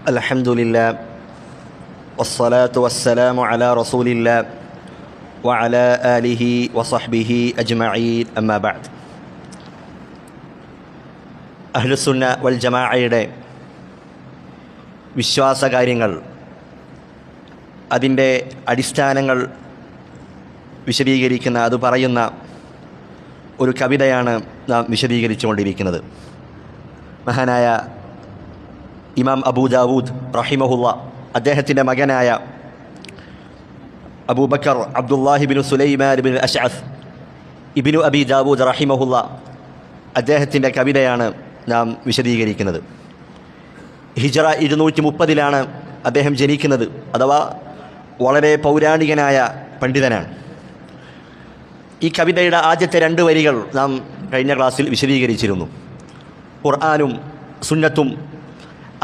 അൽഹംദുലില്ലാ വസ്സലാത്തു വസ്സലാമു അലാ റസൂലില്ലാ വഅലാ ആലിഹി വസഹ്ബിഹി അജ്മഈൻ അമ്മാ ബഅദ്. അഹ്ലുസുന്ന വൽ ജമാഅയുടെ വിശ്വാസകാര്യങ്ങൾ, അതിൻ്റെ അടിസ്ഥാനങ്ങൾ വിശദീകരിക്കുന്ന, അത് പറയുന്ന ഒരു കവിതയാണ് നാം വിശദീകരിച്ചുകൊണ്ടിരിക്കുന്നത്. മഹാനായ ഇമാം അബൂ ദാവൂദ് റഹിമഹുല്ല, അദ്ദേഹത്തിൻ്റെ മകനായ അബൂബക്കർ അബ്ദുല്ലാഹിബിനു സുലൈമാൻ ബിൻ അശ്അസ് ഇബ്നു അബി ദാവൂദ് റഹിമഹുല്ല, അദ്ദേഹത്തിൻ്റെ കവിതയാണ് നാം വിശദീകരിക്കുന്നത്. ഹിജ്റ 230 അദ്ദേഹം ജനിക്കുന്നത്. അഥവാ വളരെ പൗരാണികനായ പണ്ഡിതനാണ്. ഈ കവിതയുടെ ആദ്യത്തെ 2 വരികൾ നാം കഴിഞ്ഞ ക്ലാസ്സിൽ വിശദീകരിച്ചിരുന്നു. ഖുർആനും സുന്നത്തും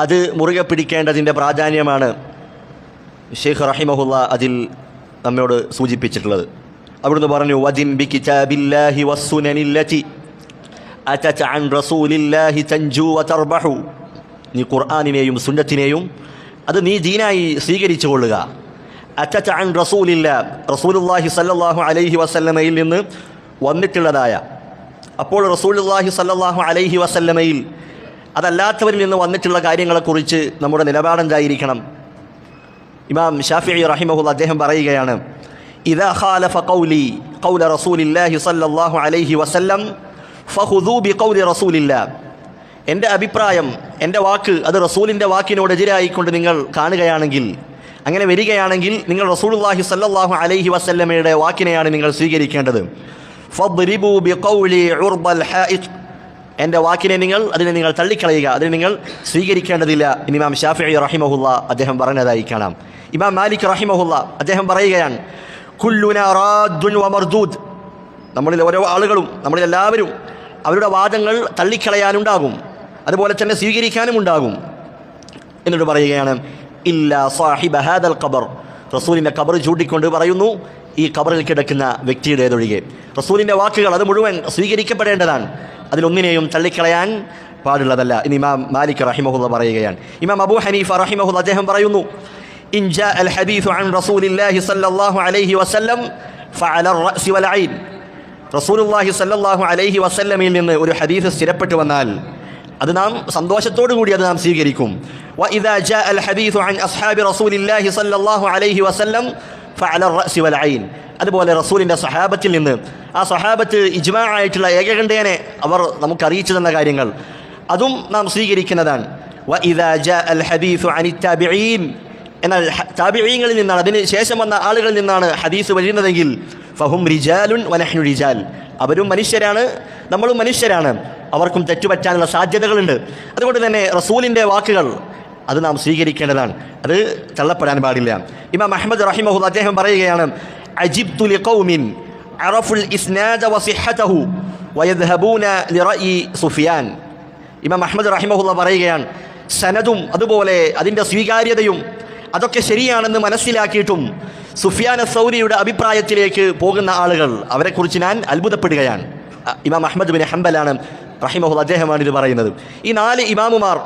അത് മുറുകെ പിടിക്കേണ്ടതിൻ്റെ പ്രാധാന്യമാണ് ഷെയ്ഖ് റഹിമഹുല്ല അതിൽ നമ്മോട് സൂചിപ്പിച്ചിട്ടുള്ളത്. അവിടുന്ന് പറഞ്ഞു, വദിൻ ബി കിതാബില്ലാഹി വസ്സുനനില്ലതി അതത അൻ റസൂലില്ലാഹി തൻജു വതർബഹു. നീ ഖുർആനിനെയും സുന്നത്തിനെയും അത് നീ ദീനായി സ്വീകരിച്ചു കൊള്ളുക. അതത അൻ റസൂലില്ലാ, റസൂലുള്ളാഹി സ്വല്ലല്ലാഹു അലൈഹി വസല്ലമയിൽ നിന്ന് വന്നിട്ടുള്ളതായ, അപ്പോൾ റസൂലുള്ളാഹി സ്വല്ലല്ലാഹു അലൈഹി വസല്ലമയിൽ അതല്ലാത്തവരിൽ നിന്ന് വന്നിട്ടുള്ള കാര്യങ്ങളെക്കുറിച്ച് നമ്മുടെ നിലപാടെന്തായിരിക്കണം? ഇമാം ഷാഫിഈ റഹിമഹുല്ല അദ്ദേഹം പറയുകയാണ്, ഇദാ ഖാലഫ ഖൗലി ഖൗല റസൂലില്ലാഹി സ്വല്ലല്ലാഹു അലൈഹി വസല്ലം ഫഖുദൂ ബിഖൗലി റസൂലില്ലാ. എൻ്റെ അഭിപ്രായം, എൻ്റെ വാക്ക് അത് റസൂലിൻ്റെ വാക്കിനോട് എതിരായിക്കൊണ്ട് നിങ്ങൾ കാണുകയാണെങ്കിൽ, അങ്ങനെ വരികയാണെങ്കിൽ നിങ്ങൾ റസൂലുള്ളാഹി സ്വല്ലല്ലാഹു അലൈഹി വസല്ലമയുടെ വാക്കിനെയാണ് നിങ്ങൾ സ്വീകരിക്കേണ്ടത്. ഫദ്രിബൂ ബിഖൗലി ഉർബൽ ഹായിഖ്, എൻ്റെ വാക്കിനെ അതിനെ നിങ്ങൾ തള്ളിക്കളയുക, അതിനെ നിങ്ങൾ സ്വീകരിക്കേണ്ടതില്ല. ഇമാം ഷാഫിഈ റഹിമഹുല്ല അദ്ദേഹം പറഞ്ഞതായി കാണാം. ഇമാം മാലിക് റഹിമഹുല്ല അദ്ദേഹം പറയുകയാണ്, കുല്ലുനാ റാദ്ദുൻ വമർദൂദ്. നമ്മളിൽ ഓരോ ആളുകളും, നമ്മളെല്ലാവരും അവരുടെ വാദങ്ങൾ തള്ളിക്കളയാനുണ്ടാകും, അതുപോലെ തന്നെ സ്വീകരിക്കാനും ഉണ്ടാകും. എന്നിട്ട് പറയുകയാണ്, ഇല്ലാ സാഹിബ ഹാദൽ ഖബർ, റസൂലിൻ്റെ ഖബർ ചൂണ്ടിക്കൊണ്ട് പറയുന്നു, ഈ ഖബറിൽ കിടക്കുന്ന വ്യക്തിയുടേതൊഴികെ. റസൂലിൻ്റെ വാക്കുകൾ അത് മുഴുവൻ സ്വീകരിക്കപ്പെടേണ്ടതാണ്, അതിലൊന്നിനെയും തള്ളിക്കളയാൻ പാടുള്ളതല്ല. ഇനി ഇമാം മാലിക് റഹിമഹുല്ല പറയുകയാണ്. ഇമാം അബൂ ഹനീഫ റഹിമഹുല്ല അദ്ദേഹം പറയുന്നു, ഇൻ ജാ അൽ ഹദീസു അൻ റസൂലില്ലാഹി സ്വല്ലല്ലാഹു അലൈഹി വസല്ലം ഫഅല അർ-റഅ്സി വൽ ഐൻ. റസൂലുള്ളാഹി സ്വല്ലല്ലാഹു അലൈഹി വസല്ലമയിൽ നിന്ന് ഒരു ഹദീസ് സ്ഥിരപ്പെട്ടു വന്നാൽ അത് നാം സന്തോഷത്തോടു കൂടി അത് നാം സ്വീകരിക്കും. വ ഇദാ ജാ അൽ ഹദീസു അൻ അസ്ഹാബി റസൂലില്ലാഹി സ്വല്ലല്ലാഹു അലൈഹി വസല്ലം ഫഅല അർ-റഅ്സി വൽ ഐൻ. അതുപോലെ റസൂലിൻ്റെ സഹാബത്തിൽ നിന്ന്, ആ സഹാബത്ത് ഇജ്മാ ആയിട്ടുള്ള ഏകകണ്ഠേനെ അവർ നമുക്ക് അറിയിച്ചു തന്ന കാര്യങ്ങൾ, അതും നാം സ്വീകരിക്കുന്നതാണ്. വ ഇദാ ജാ അൽ ഹദീസു അനി താബിഈൻ, എന്നാൽ താബിഈങ്ങളിൽ നിന്നാണ്, അതിന് ശേഷം വന്ന ആളുകളിൽ നിന്നാണ് ഹദീസ് വരുന്നതെങ്കിൽ ഫഹും റിജാലുൻ വനഹ്നു റിജാൽ, അവരും മനുഷ്യരാണ്, നമ്മളും മനുഷ്യരാണ്, അവർക്കും തെറ്റുപറ്റാനുള്ള സാധ്യതകളുണ്ട്. അതുകൊണ്ട് തന്നെ റസൂലിൻ്റെ വാക്കുകൾ അത് നാം സ്വീകരിക്കേണ്ടതാണ്, അത് തള്ളപ്പെടാൻ പാടില്ല. ഇമാം അഹ്മദ് റഹിമഹുല്ലാഹ് അദ്ദേഹം പറയുകയാണ്, അജിബ്തു ലിഖൗമിൻ അറഫുൽ ഇസ്നാദ വസിഹ്ഹതഹു വയദ്ഹബൂന ലിറഅയി സുഫിയാൻ. ഇമാം അഹ്മദ് റഹിമഹുല്ലാഹ് പറയുകയാണ്, സനദും അതുപോലെ അതിൻ്റെ സ്വീകാര്യതയും അതൊക്കെ ശരിയാണെന്ന് മനസ്സിലാക്കിയിട്ടും സുഫിയാൻ അസ്-സൗരിയുടെ അഭിപ്രായത്തിലേക്ക് പോകുന്ന ആളുകൾ, അവരെക്കുറിച്ച് ഞാൻ അത്ഭുതപ്പെടുകയാണ്. ഇമാം അഹ്മദ് ബിൻ ഹംബലാണ് റഹിമഹുല്ലാഹ് അദ്ദേഹമാണ് ഇത് പറയുന്നത്. ഈ 4 ഇമാമുമാർ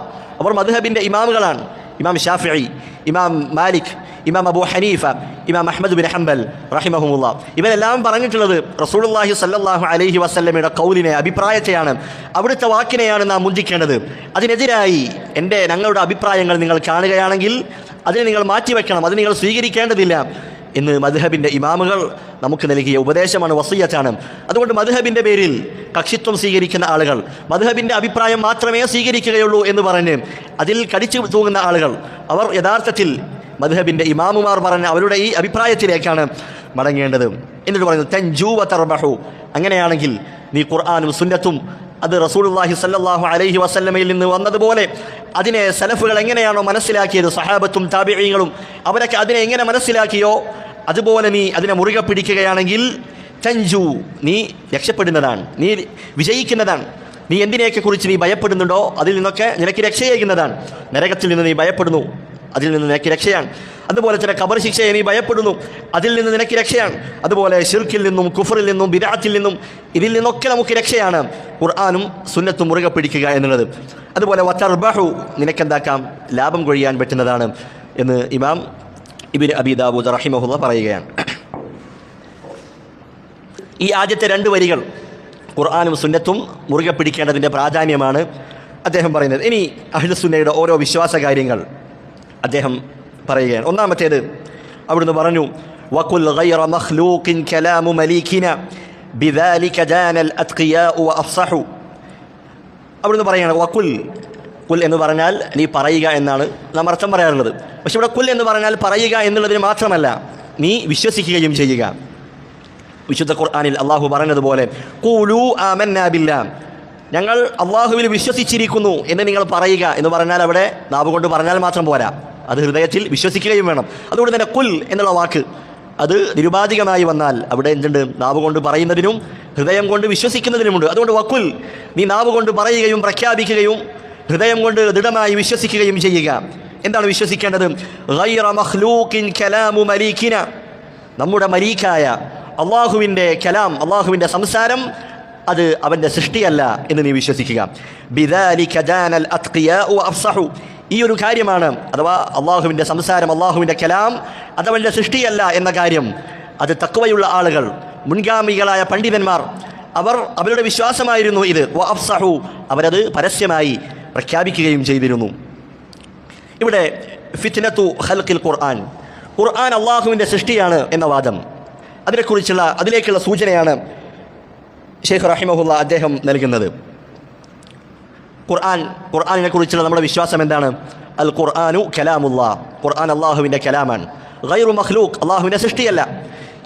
അവർ മദ്ഹബിൻ്റെ ഇമാമുകളാണ്. ഇമാം ഷാഫിഈ, ഇമാം മാലിക്, ഇമാം അബൂ ഹനീഫ, ഇമാം അഹ്മദ് ബിൻ ഹംബൽ റഹിമഹുല്ലാഹ്, ഇവരെല്ലാം പറഞ്ഞിട്ടുള്ളത് റസൂലുള്ളാഹി സ്വല്ലല്ലാഹു അലൈഹി വസല്ലമയുടെ ഖൗലിനെ, അഭിപ്രായത്തെയാണ്, അവിടുത്തെ വാക്കിനെയാണ് നാം മുന്തിക്കേണ്ടത്. അതിനെതിരായി ഞങ്ങളുടെ അഭിപ്രായങ്ങൾ നിങ്ങൾ കാണുകയാണെങ്കിൽ അതിനെ നിങ്ങൾ മാറ്റിവെക്കണം, അത് നിങ്ങൾ സ്വീകരിക്കേണ്ടതില്ല എന്ന് മദ്ഹബിൻ്റെ ഇമാമുകൾ നമുക്ക് നൽകിയ ഉപദേശമാണ്, വസിയ്യത്താണ്. അതുകൊണ്ട് മദ്ഹബിൻ്റെ പേരിൽ കക്ഷിത്വം സ്വീകരിക്കുന്ന ആളുകൾ, മദ്ഹബിൻ്റെ അഭിപ്രായം മാത്രമേ സ്വീകരിക്കുകയുള്ളൂ എന്ന് പറഞ്ഞ് അതിൽ കടിച്ചു തൂങ്ങുന്ന ആളുകൾ, അവർ യഥാർത്ഥത്തിൽ മദ്ഹബിൻ്റെ ഇമാമുമാർ പറഞ്ഞ അവരുടെ ഈ അഭിപ്രായത്തിലേക്കാണ് മടങ്ങേണ്ടത്. എന്നിട്ട് പറയുന്നു, തൻജു വതർബഹു, അങ്ങനെയാണെങ്കിൽ നീ ഖുർആനും സുന്നത്തും അത് റസൂലുള്ളാഹി സ്വല്ലല്ലാഹു അലൈഹി വസല്ലമയിൽ നിന്ന് വന്നതുപോലെ അതിനെ സലഫുകൾ എങ്ങനെയാണോ മനസ്സിലാക്കിയത്, സഹാബത്തും താബിഈങ്ങളും അവരൊക്കെ അതിനെ എങ്ങനെ മനസ്സിലാക്കിയോ അതുപോലെ നീ അതിനെ മുറുകെ പിടിക്കുകയാണെങ്കിൽ തൻജു, നീ രക്ഷപ്പെടുന്നതാണ്, നീ വിജയിക്കുന്നതാണ്. നീ എന്തിനെയൊക്കെ കുറിച്ച് നീ ഭയപ്പെടുന്നുണ്ടോ അതിൽ നിന്നൊക്കെ നിനക്ക് രക്ഷയേകുന്നതാണ്. നരകത്തിൽ നിന്ന് നീ ഭയപ്പെടുന്നു, അതിൽ നിന്ന് നിനക്ക് രക്ഷയാണ്. അതുപോലെ തന്നെ ഖബർ ശിക്ഷയെ നീ ഭയപ്പെടുന്നു, അതിൽ നിന്ന് നിനക്ക് രക്ഷയാണ്. അതുപോലെ ശിർക്കിൽ നിന്നും കുഫറിൽ നിന്നും ബിദ്അത്തിൽ നിന്നും ഇതിൽ നിന്നൊക്കെ നമുക്ക് രക്ഷയാണ് ഖുർആനും സുന്നത്തും മുറുകെ പിടിക്കുക എന്നുള്ളത്. അതുപോലെ വതർബഹു, നിനക്കെന്താക്കാം, ലാഭം കൊഴിയാൻ പറ്റുന്നതാണ് എന്ന് ഇമാം ഇബ്നു അബീ ദാവൂദ് റഹിമഹുല്ലാഹ് പറയുകയാണ്. ഈ ആദ്യത്തെ 2 വരികൾ ഖുർആനും സുന്നത്തും മുറുകെ പിടിക്കേണ്ടതിൻ്റെ പ്രാധാന്യമാണ് അദ്ദേഹം പറയുന്നത്. ഇനി അഹ്ലുസുന്നയുടെ ഓരോ വിശ്വാസ കാര്യങ്ങൾ അദ്ദേഹം പറയുകയാണ്. ഒന്നാമത്തേത് അവിടുന്ന് പറഞ്ഞു, വഖുൽ ഗൈറ മഖ്ലൂഖിൻ കലാമു മലീകിന ബിദാലിക ജാനൽ അത്ഖിയാഉ വഅഫ്സഹു. അവിടുന്ന് പറയുകയാണ് വഖുൽ, കുൽ എന്ന് പറഞ്ഞാൽ നീ പറയുക എന്നാണ് നാം അർത്ഥം പറയാറുള്ളത്. പക്ഷെ ഇവിടെ കുൽ എന്ന് പറഞ്ഞാൽ പറയുക എന്നുള്ളതിന് മാത്രമല്ല, നീ വിശ്വസിക്കുകയും ചെയ്യുക. വിശുദ്ധ ഖുർആനിൽ അള്ളാഹു പറഞ്ഞതുപോലെ ഖൂലൂ ആമന്നാ ബില്ലാഹ്, ഞങ്ങൾ അള്ളാഹുവിൽ വിശ്വസിച്ചിരിക്കുന്നു എന്ന് നിങ്ങൾ പറയുക എന്ന് പറഞ്ഞാൽ അവിടെ നാവ് കൊണ്ട് പറഞ്ഞാൽ മാത്രം പോരാ, അത് ഹൃദയത്തിൽ വിശ്വസിക്കുകയും വേണം. അതുകൊണ്ട് തന്നെ കുൽ എന്നുള്ള വാക്ക് അത് നിരുപാധികമായി വന്നാൽ അവിടെ എന്തുണ്ട്, നാവ് കൊണ്ട് പറയുന്നതിനും ഹൃദയം കൊണ്ട് വിശ്വസിക്കുന്നതിനുമുണ്ട്. അതുകൊണ്ട് വക്കുൽ, നീ നാവ് കൊണ്ട് പറയുകയും പ്രഖ്യാപിക്കുകയും ഹൃദയം കൊണ്ട് ദൃഢമായി വിശ്വസിക്കുകയും ചെയ്യുക. എന്താണ് വിശ്വസിക്കേണ്ടത്? ഗൈറ മഖ്ലൂഖിൻ കലാമു മലീകിന, നമ്മുടെ മലീക്കായ അള്ളാഹുവിൻ്റെ കലാം, അള്ളാഹുവിൻ്റെ സംസാരം അത് അവൻ്റെ സൃഷ്ടിയല്ല എന്ന് നീ വിശ്വസിക്കുക. ബിദാലിക ജാനൽ അത്ഖിയാഉ വഅഫ്സഹു, ഈ ഒരു കാര്യമാണ്, അഥവാ അള്ളാഹുവിൻ്റെ സംസാരം, അള്ളാഹുവിൻ്റെ കലാം അതവൻ്റെ സൃഷ്ടിയല്ല എന്ന കാര്യം, അത് തഖ്വയുള്ള ആളുകൾ, മുൻഗാമികളായ പണ്ഡിതന്മാർ അവരുടെ വിശ്വാസമായിരുന്നു ഇത്. വഅഫ്സഹു, അവരത് പരസ്യമായി പ്രഖ്യാപിക്കുകയും ചെയ്തിരുന്നു. ഇവിടെ ഫിത്നത്തു ഖൽഖിൽ ഖുർആൻ, ഖുർആൻ അള്ളാഹുവിൻ്റെ സൃഷ്ടിയാണ് എന്ന വാദം, അതിലേക്കുള്ള സൂചനയാണ് ഷെയ്ഖ് റഹിമഹുല്ല അദ്ദേഹം നൽകുന്നത്. ഖുർആനിനെ കുറിച്ചുള്ള നമ്മുടെ വിശ്വാസം എന്താണ്? അൽ ഖുർആനു കലാമുല്ലാ, ഖുർആൻ അള്ളാഹുവിൻ്റെ കലാമാണ്. ഗൈറു മഖ്ലൂഖ്, അള്ളാഹുവിൻ്റെ സൃഷ്ടിയല്ല.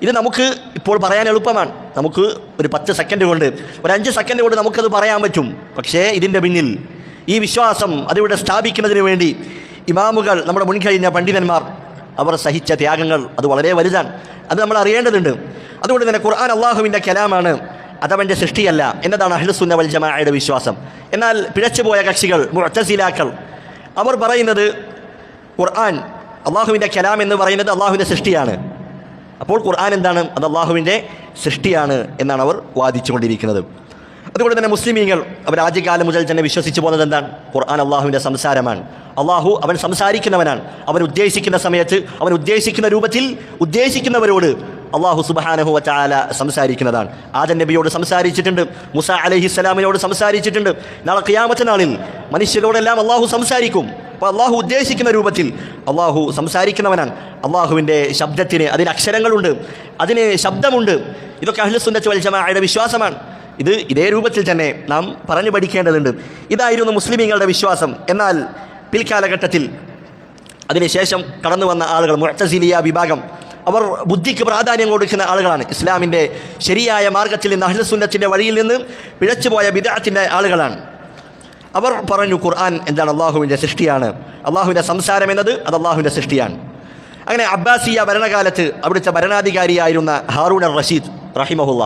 ഇത് നമുക്ക് ഇപ്പോൾ പറയാൻ എളുപ്പമാണ്, നമുക്ക് ഒരു 10 സെക്കൻഡ് കൊണ്ട്, ഒരു 5 സെക്കൻഡ് കൊണ്ട് നമുക്കത് പറയാൻ പറ്റും. പക്ഷേ ഇതിൻ്റെ പിന്നിൽ ഈ വിശ്വാസം അതിവിടെ സ്ഥാപിക്കുന്നതിന് വേണ്ടി ഇമാമുകൾ, നമ്മുടെ മുൻകഴിഞ്ഞ പണ്ഡിതന്മാർ, അവർ സഹിച്ച ത്യാഗങ്ങൾ അത് വളരെ വലുതാണ്. അത് നമ്മൾ അറിയേണ്ടതുണ്ട്. അതുകൊണ്ട് തന്നെ ഖുർആൻ അള്ളാഹുവിൻ്റെ കലാമാണ്, അതവൻ്റെ സൃഷ്ടിയല്ല എന്നതാണ് അഹ്ലുസുന്ന വൽ ജമാഅയുടെ വിശ്വാസം. എന്നാൽ പിഴച്ചുപോയ കക്ഷികൾ, മുഅ്തസിലാക്കൾ, അവർ പറയുന്നത് ഖുർആൻ അള്ളാഹുവിൻ്റെ കലാം എന്ന് പറയുന്നത് അള്ളാഹുവിൻ്റെ സൃഷ്ടിയാണ്. അപ്പോൾ ഖുർആൻ എന്താണ്? അത് അള്ളാഹുവിൻ്റെ സൃഷ്ടിയാണ് എന്നാണ് അവർ വാദിച്ചുകൊണ്ടിരിക്കുന്നത്. അതുകൊണ്ട് തന്നെ മുസ്ലിമീങ്ങൾ അവർ ആദ്യകാലം മുതൽ തന്നെ വിശ്വസിച്ചു പോകുന്നത് എന്താണ്? ഖുർആൻ അള്ളാഹുവിൻ്റെ സംസാരമാണ്. അള്ളാഹു അവൻ സംസാരിക്കുന്നവനാണ്. അവൻ ഉദ്ദേശിക്കുന്ന സമയത്ത്, അവൻ ഉദ്ദേശിക്കുന്ന രൂപത്തിൽ, ഉദ്ദേശിക്കുന്നവരോട് അള്ളാഹു സുബ്ഹാനഹു വ തആല സംസാരിക്കുന്നതാണ്. ആദം നബിയോട് സംസാരിച്ചിട്ടുണ്ട്, മൂസാ അലൈഹിസ്സലാമിനോട് സംസാരിച്ചിട്ടുണ്ട്. നാളെ ഖിയാമത്ത് നാളിൽ മനുഷ്യരോടെല്ലാം അള്ളാഹു സംസാരിക്കും. അപ്പോൾ അള്ളാഹു ഉദ്ദേശിക്കുന്ന രൂപത്തിൽ അള്ളാഹു സംസാരിക്കുന്നവനാണ്. അള്ളാഹുവിൻ്റെ ശബ്ദത്തിന്, അതിന് അക്ഷരങ്ങളുണ്ട്, അതിന് ശബ്ദമുണ്ട്. ഇതൊക്കെ അഹ്ലുസുന്നത്ത് വൽ ജമാഅയുടെ വിശ്വാസമാണ്. ഇതേ രൂപത്തിൽ തന്നെ നാം പറഞ്ഞു പഠിക്കേണ്ടതുണ്ട്. ഇതായിരുന്നു മുസ്ലിമീങ്ങളുടെ വിശ്വാസം. എന്നാൽ പിൽക്കാലഘട്ടത്തിൽ അതിനുശേഷം കടന്നു വന്ന ആളുകൾ, മുഅ്തസിലിയ വിഭാഗം, അവർ ബുദ്ധിക്ക് പ്രാധാന്യം കൊടുക്കുന്ന ആളുകളാണ്. ഇസ്ലാമിൻ്റെ ശരിയായ മാർഗത്തിൽ നിന്ന്, അഹ്ലുസുന്നത്തിൻ്റെ വഴിയിൽ നിന്ന് പിഴച്ചുപോയ ബിദ്അത്തിൻ്റെ ആളുകളാണ്. അവർ പറഞ്ഞു ഖുർആൻ എന്താണ്? അള്ളാഹുവിൻ്റെ സൃഷ്ടിയാണ്. അള്ളാഹുവിൻ്റെ സംസാരം എന്നത് അത് അള്ളാഹുവിൻ്റെ സൃഷ്ടിയാണ്. അങ്ങനെ അബ്ബാസിയ ഭരണകാലത്ത് അവിടുത്തെ ഭരണാധികാരിയായിരുന്ന ഹാറൂൻ അർ റഷീദ് റഹിമഹുല്ല,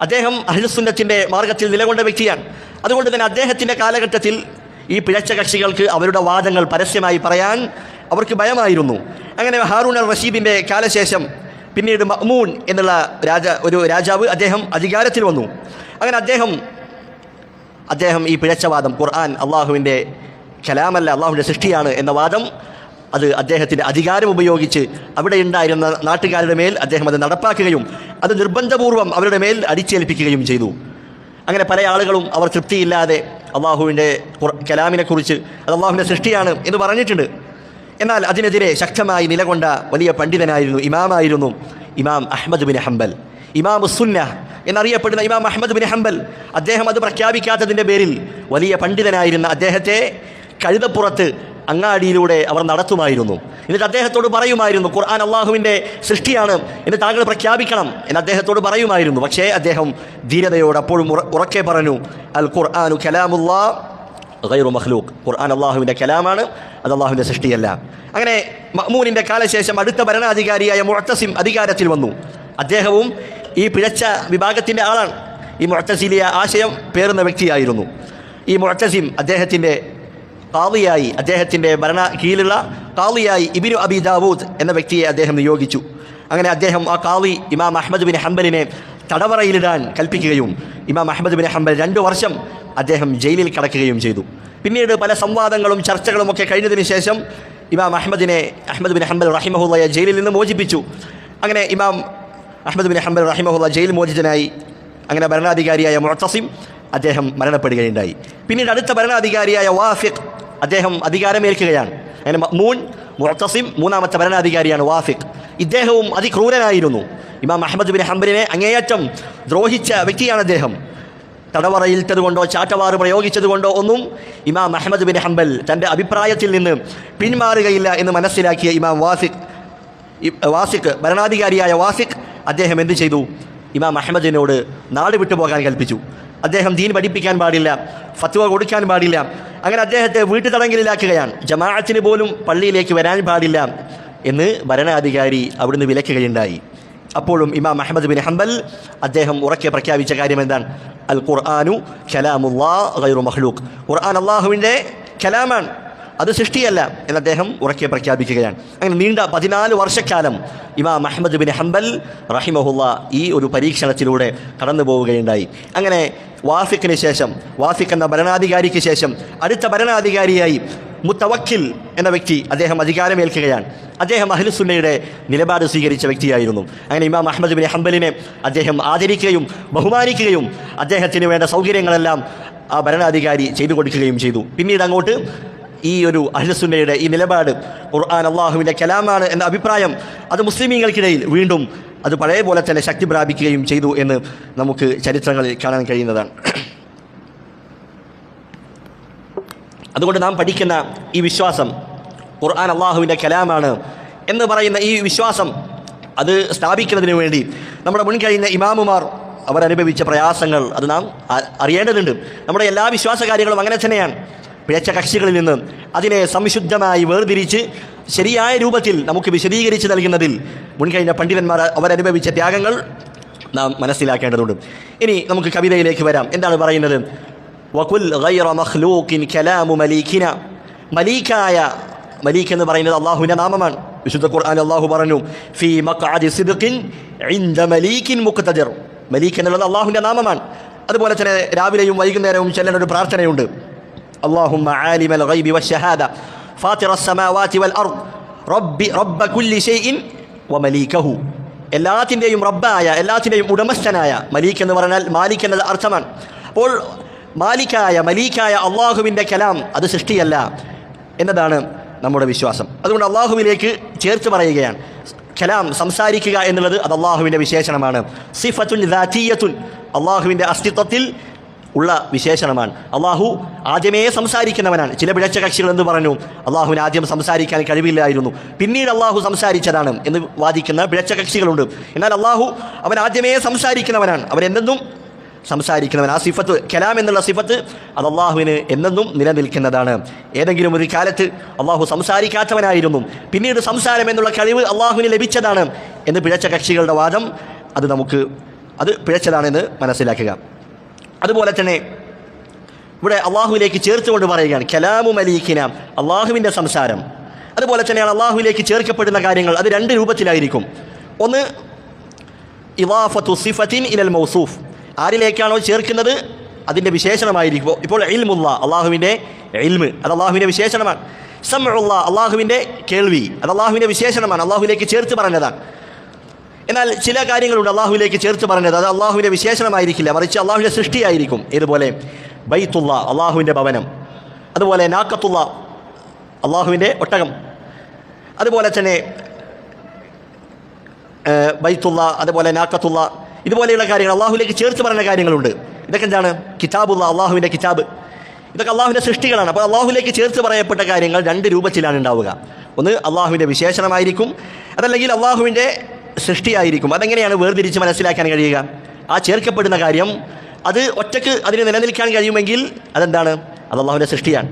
അദ്ദേഹം അഹ്ലുസുന്നത്തിൻ്റെ മാർഗത്തിൽ നിലകൊണ്ട വ്യക്തിയാണ്. അതുകൊണ്ട് തന്നെ അദ്ദേഹത്തിൻ്റെ കാലഘട്ടത്തിൽ ഈ പിഴച്ച കക്ഷികൾക്ക് അവരുടെ വാദങ്ങൾ പരസ്യമായി പറയാൻ അവർക്ക് ഭയമായിരുന്നു. അങ്ങനെ ഹാറൂൻ അർ റഷീദിൻ്റെ കാലശേഷം പിന്നീട് മഅ്മൂൻ എന്നുള്ള ഒരു രാജാവ് അദ്ദേഹം അധികാരത്തിൽ വന്നു. അങ്ങനെ അദ്ദേഹം ഈ പിഴച്ച വാദം, ഖുർആൻ അള്ളാഹുവിൻ്റെ കലാമല്ല, അള്ളാഹുവിൻ്റെ സൃഷ്ടിയാണ് എന്ന വാദം, അത് അദ്ദേഹത്തിൻ്റെ അധികാരം ഉപയോഗിച്ച് അവിടെ ഉണ്ടായിരുന്ന നാട്ടുകാരുടെ മേൽ അദ്ദേഹം അത് നടപ്പാക്കുകയും അത് നിർബന്ധപൂർവം അവരുടെ മേൽ അടിച്ചേൽപ്പിക്കുകയും ചെയ്തു. അങ്ങനെ പല ആളുകളും അവർ തൃപ്തിയില്ലാതെ അള്ളാഹുവിൻ്റെ കലാമിനെക്കുറിച്ച് അത് അള്ളാഹുവിൻ്റെ സൃഷ്ടിയാണ് എന്ന് പറഞ്ഞിട്ടുണ്ട്. എന്നാൽ അതിനെതിരെ ശക്തമായി നിലകൊണ്ട വലിയ പണ്ഡിതനായിരുന്നു, ഇമാമായിരുന്നു ഇമാം അഹ്മദ് ബിൻ ഹംബൽ, ഇമാമുസ്സുന്ന എന്നറിയപ്പെടുന്ന ഇമാം അഹ്മദ് ബിൻ ഹംബൽ. അദ്ദേഹം അത് പ്രഖ്യാപിക്കാത്തതിൻ്റെ പേരിൽ വലിയ പണ്ഡിതനായിരുന്ന അദ്ദേഹത്തെ കഴുതപ്പുറത്ത് അങ്ങാടിയിലൂടെ അവർ നടത്തുമായിരുന്നു. എന്നിട്ട് അദ്ദേഹത്തോട് പറയുമായിരുന്നു, ഖുർആൻ അള്ളാഹുവിൻ്റെ സൃഷ്ടിയാണ് എന്ന് താങ്കൾ പ്രഖ്യാപിക്കണം എന്ന് അദ്ദേഹത്തോട് പറയുമായിരുന്നു. പക്ഷേ അദ്ദേഹം ധീരതയോട് അപ്പോഴും ഉറക്കെ പറഞ്ഞു, അൽ ഖുർആനു കലാമുല്ലാഹ് ഗൈറു മഖ്ലൂഖ്, ഖുർആൻ അള്ളാഹുവിൻ്റെ കലാമാണ്, അത് അള്ളാഹുവിൻ്റെ സൃഷ്ടിയല്ല. അങ്ങനെ മഅ്മൂനിൻ്റെ കാലശേഷം അടുത്ത ഭരണാധികാരിയായ മുഅ്തസിം അധികാരത്തിൽ വന്നു. അദ്ദേഹവും ഈ പിഴച്ച വിഭാഗത്തിൻ്റെ ആളാണ്. ഈ മുഅ്തസിലിയ ആശയം പേറുന്ന വ്യക്തിയായിരുന്നു. ഈ മുഅ്തസിം അദ്ദേഹത്തിൻ്റെ ഖാദിയായി, അദ്ദേഹത്തിൻ്റെ കീഴിലുള്ള ഖാദിയായി ഇബ്നു അബി ദാവൂദ് എന്ന വ്യക്തിയെ അദ്ദേഹം നിയോഗിച്ചു. അങ്ങനെ അദ്ദേഹം ആ ഖാദി ഇമാം അഹ്മദ് ബിൻ ഹംബലിനെ തടവറയിലിടാൻ കൽപ്പിക്കുകയും ഇമാം അഹ്മദ് ബിൻ ഹംബൽ 2 വർഷം അദ്ദേഹം ജയിലിൽ കടക്കുകയും ചെയ്തു. പിന്നീട് പല സംവാദങ്ങളും ചർച്ചകളും ഒക്കെ കഴിഞ്ഞതിന് ശേഷം ഇമാം അഹ്മദ് ബിൻ ഹംബൽ റഹിമഹുള്ളയെ ജയിലിൽ നിന്ന് മോചിപ്പിച്ചു. അങ്ങനെ ഇമാം അഹ്മദ് ബിൻ ഹംബൽ റഹിമഹുള്ള ജയിൽ മോചിതനായി. അങ്ങനെ ഭരണാധികാരിയായ മുഅ്തസിം അദ്ദേഹം മരണപ്പെടുകയുണ്ടായി. പിന്നീട് അടുത്ത ഭരണാധികാരിയായ വാഫിഖ് അദ്ദേഹം അധികാരമേൽക്കുകയാണ്. അങ്ങനെ മഅ്മൂൻ, മുഅ്തസിം, മൂന്നാമത്തെ ഭരണാധികാരിയാണ് വാഫിഖ്. ഇദ്ദേഹവും അതിക്രൂരനായിരുന്നു. ഇമാം അഹ്മദ് ബിൻ ഹംബലിനെ അങ്ങേയറ്റം ദ്രോഹിച്ച വ്യക്തിയാണ് അദ്ദേഹം. തടവറയിൽത്തതുകൊണ്ടോ ചാട്ടവാറ് പ്രയോഗിച്ചതുകൊണ്ടോ ഒന്നും ഇമാം അഹ്മദ് ബിൻ ഹംബൽ തൻ്റെ അഭിപ്രായത്തിൽ നിന്ന് പിന്മാറുകയില്ല എന്ന് മനസ്സിലാക്കിയ ഇമാം വാസിഖ് ഭരണാധികാരിയായ വാസിഖ് അദ്ദേഹം എന്ത് ചെയ്തു? ഇമാം അഹ്മദിനോട് നാട് വിട്ടുപോകാൻ കൽപ്പിച്ചു. അദ്ദേഹം ദീൻ പഠിപ്പിക്കാൻ പാടില്ല, ഫത്വ കൊടുക്കാൻ പാടില്ല. അങ്ങനെ അദ്ദേഹത്തെ വീട്ടുതടങ്കലിലാക്കുകയാണ്. ജമാഅത്തിന് പോലും പള്ളിയിലേക്ക് വരാൻ പാടില്ല എന്ന് ഭരണാധികാരി അവിടുന്ന് വിലക്കുകയുണ്ടായി. അപ്പോഴും ഇമാം അഹ്മദ് ബിൻ ഹംബൽ അദ്ദേഹം ഉറക്കെ പ്രഖ്യാപിച്ച കാര്യം എന്താണ്? അൽ ഖുർആനു കലാമുല്ലാഹ് ഗൈറു മഖ്ലൂഖ്. ഖുർആൻ അള്ളാഹുവിൻ്റെ കലാമാണ്, അത് സൃഷ്ടിയല്ല എന്ന് അദ്ദേഹം ഉറക്കെ പ്രഖ്യാപിക്കുകയാണ്. അങ്ങനെ നീണ്ട 14 വർഷക്കാലം ഇമാം അഹ്മദ് ബിൻ ഹംബൽ റഹിമഹുള്ള ഈ ഒരു പരീക്ഷണത്തിലൂടെ കടന്നു പോവുകയുണ്ടായി. അങ്ങനെ വാഫിഖ് എന്ന ഭരണാധികാരിക്ക് ശേഷം അടുത്ത ഭരണാധികാരിയായി മുത്തവക്കിൽ എന്ന വ്യക്തി അദ്ദേഹം അധികാരമേൽക്കുകയാണ്. അദ്ദേഹം അഹ്ലുസുന്നയുടെ നിലപാട് സ്വീകരിച്ച വ്യക്തിയായിരുന്നു. അങ്ങനെ ഇമാം അഹ്മദ് ബിൻ ഹംബലിനെ അദ്ദേഹം ആദരിക്കുകയും ബഹുമാനിക്കുകയും അദ്ദേഹത്തിന് വേണ്ട സൗകര്യങ്ങളെല്ലാം ആ ഭരണാധികാരി ചെയ്തു കൊടുക്കുകയും ചെയ്തു. പിന്നീട് അങ്ങോട്ട് ഈ ഒരു അഹ്ലുസുന്നയുടെ ഈ നിലപാട് ഖുർആൻ അള്ളാഹുവിൻ്റെ കലാമാണ് എന്ന അഭിപ്രായം അത് മുസ്ലിമീങ്ങൾക്കിടയിൽ വീണ്ടും അത് പഴയ പോലെ തന്നെ ശക്തി പ്രാപിക്കുകയും ചെയ്തു എന്ന് നമുക്ക് ചരിത്രങ്ങളിൽ കാണാൻ കഴിയുന്നതാണ്. അതുകൊണ്ട് നാം പഠിക്കുന്ന ഈ വിശ്വാസം ഖുർആൻ അള്ളാഹുവിൻ്റെ കലാമാണ് എന്ന് പറയുന്ന ഈ വിശ്വാസം അത് സ്ഥാപിക്കുന്നതിന് വേണ്ടി നമ്മുടെ മുൻകഴിഞ്ഞ ഇമാമുമാർ അവരനുഭവിച്ച പ്രയാസങ്ങൾ അത് നാം അറിയേണ്ടതുണ്ട്. നമ്മുടെ എല്ലാ വിശ്വാസ കാര്യങ്ങളും അങ്ങനെ തന്നെയാണ്. പിഴച്ച കക്ഷികളിൽ നിന്ന് അതിനെ സംശുദ്ധമായി വേർതിരിച്ച് ശരിയായ രൂപത്തിൽ നമുക്ക് വിശദീകരിച്ച് നൽകുന്നതിൽ മുൻകഴിഞ്ഞ പണ്ഡിതന്മാർ അവരനുഭവിച്ച ത്യാഗങ്ങൾ നാം മനസ്സിലാക്കേണ്ടതുണ്ട്. ഇനി നമുക്ക് കവിതയിലേക്ക് വരാം. എന്താണ് പറയുന്നത്? വകുൽ ഗൈറ മഖ്ലൂഖിൻ കലാമു മലീകിന. മലീക്ക് എന്ന് പറയുന്നത് അള്ളാഹുവിൻ്റെ നാമമാണ്. വിശുദ്ധ ഖുർആൻ അള്ളാഹു പറഞ്ഞു ഫീ മഖ്അദി സിദ്ഖിൻ ഇൻദ മലീകിൻ മുഖ്തദിർ. മലീക്ക് എന്നുള്ളത് അള്ളാഹുവിൻ്റെ നാമമാണ്. അതുപോലെ തന്നെ രാവിലെയും വൈകുന്നേരവും ചെല്ലേണ്ട ഒരു പ്രാർത്ഥനയുണ്ട്. اللهم عالم الغيب والشهادة فاطر السماوات والأرض رب كل شيء ومليكه. എല്ലാത്തിൻ്റെയും റബ്ബായ, എല്ലാത്തിൻ്റെയും ഉടമസ്ഥനായ. മലീക്ക് എന്ന് പറഞ്ഞാൽ മാലിക് എന്നത് അർത്ഥമാണ്. അപ്പോൾ മലീക്കായ അള്ളാഹുവിൻ്റെ കലാം അത് സൃഷ്ടിയല്ല എന്നതാണ് നമ്മുടെ വിശ്വാസം. അതുകൊണ്ട് അള്ളാഹുവിലേക്ക് ചേർത്ത് പറയുകയാണ്. കലാം സംസാരിക്കുക എന്നുള്ളത് അത് അള്ളാഹുവിൻ്റെ വിശേഷണമാണ്. സിഫത്തുൻ ദാതീയത്തുൻ, അള്ളാഹുവിൻ്റെ അസ്തിത്വത്തിൽ ഉള്ള വിശേഷണമാണ്. അള്ളാഹു ആദ്യമേ സംസാരിക്കുന്നവനാണ്. ചില പിഴച്ച കക്ഷികൾ എന്ന് പറഞ്ഞു അള്ളാഹുവിന് ആദ്യം സംസാരിക്കാൻ കഴിവില്ലായിരുന്നു, പിന്നീട് അള്ളാഹു സംസാരിച്ചതാണ് എന്ന് വാദിക്കുന്ന പിഴച്ച കക്ഷികളുണ്ട്. എന്നാൽ അള്ളാഹു അവൻ ആദ്യമേ സംസാരിക്കുന്നവനാണ്, അവൻ എന്നെന്നും സംസാരിക്കുന്നവൻ. ആ സിഫത്ത്, കലാം എന്നുള്ള സിഫത്ത് അത് അള്ളാഹുവിന് എന്നെന്നും നിലനിൽക്കുന്നതാണ്. ഏതെങ്കിലും ഒരു കാലത്ത് അള്ളാഹു സംസാരിക്കാത്തവനായിരുന്നു, പിന്നീട് സംസാരം എന്നുള്ള കഴിവ് അള്ളാഹുവിന് ലഭിച്ചതാണ് എന്ന് പിഴച്ച കക്ഷികളുടെ വാദം അത് പിഴച്ചതാണെന്ന് മനസ്സിലാക്കുക. അതുപോലെ തന്നെ ഇവിടെ അള്ളാഹുവിലേക്ക് ചേർത്തുകൊണ്ട് പറയുകയാണ് കലാമു മലീക്കിന, അള്ളാഹുവിൻ്റെ സംസാരം. അതുപോലെ തന്നെയാണ് അള്ളാഹുവിലേക്ക് ചേർക്കപ്പെടുന്ന കാര്യങ്ങൾ അത് 2 രൂപത്തിലായിരിക്കും. ഒന്ന് ഇളാഫത്തു സിഫത്തിൻ ഇലൽ മൗസൂഫ്, ആരിലേക്കാണോ ചേർക്കുന്നത് അതിൻ്റെ വിശേഷണമായിരിക്കും. ഇപ്പോൾ ഇൽമുള്ള, അള്ളാഹുവിൻ്റെ ഇൽമ് അത് അള്ളാഹുവിൻ്റെ വിശേഷണമാണ്. സമഉള്ള, അള്ളാഹുവിൻ്റെ കേൾവി അത് അള്ളാഹുവിൻ്റെ വിശേഷണമാണ്, അള്ളാഹുവിലേക്ക് ചേർത്ത് പറഞ്ഞതാണ്. എന്നാൽ ചില കാര്യങ്ങളുണ്ട് അള്ളാഹുവിലേക്ക് ചേർത്ത് പറഞ്ഞത് അത് അള്ളാഹുവിൻ്റെ വിശേഷണമായിരിക്കില്ല, മറിച്ച് അള്ളാഹുവിൻ്റെ സൃഷ്ടിയായിരിക്കും. ഇതുപോലെ ബൈത്തുള്ള, അള്ളാഹുവിൻ്റെ ഭവനം. അതുപോലെ നാക്കത്തുള്ള, അള്ളാഹുവിൻ്റെ ഒട്ടകം. അതുപോലെ തന്നെ ബൈത്തുള്ള, അതുപോലെ നാക്കത്തുള്ള, ഇതുപോലെയുള്ള കാര്യങ്ങൾ അള്ളാഹുവിലേക്ക് ചേർത്ത് പറഞ്ഞ കാര്യങ്ങളുണ്ട്. ഇതൊക്കെ എന്താണ്? കിതാബുള്ള, അള്ളാഹുവിൻ്റെ കിതാബ്. ഇതൊക്കെ അള്ളാഹുവിൻ്റെ സൃഷ്ടികളാണ്. അപ്പോൾ അള്ളാഹുവിലേക്ക് ചേർത്ത് പറയപ്പെട്ട കാര്യങ്ങൾ 2 രൂപത്തിലാണ് ഉണ്ടാവുക. ഒന്ന് അള്ളാഹുവിൻ്റെ വിശേഷണമായിരിക്കും, അതല്ലെങ്കിൽ അള്ളാഹുവിൻ്റെ സൃഷ്ടിയായിരിക്കും. അതെങ്ങനെയാണ് വേർതിരിച്ച് മനസ്സിലാക്കാൻ കഴിയുക? ആ ചേർക്കപ്പെടുന്ന കാര്യം അത് ഒറ്റക്ക് അതിന് നിലനിൽക്കാൻ കഴിയുമെങ്കിൽ അതെന്താണ്? അത് അള്ളാഹുവിൻ്റെ സൃഷ്ടിയാണ്.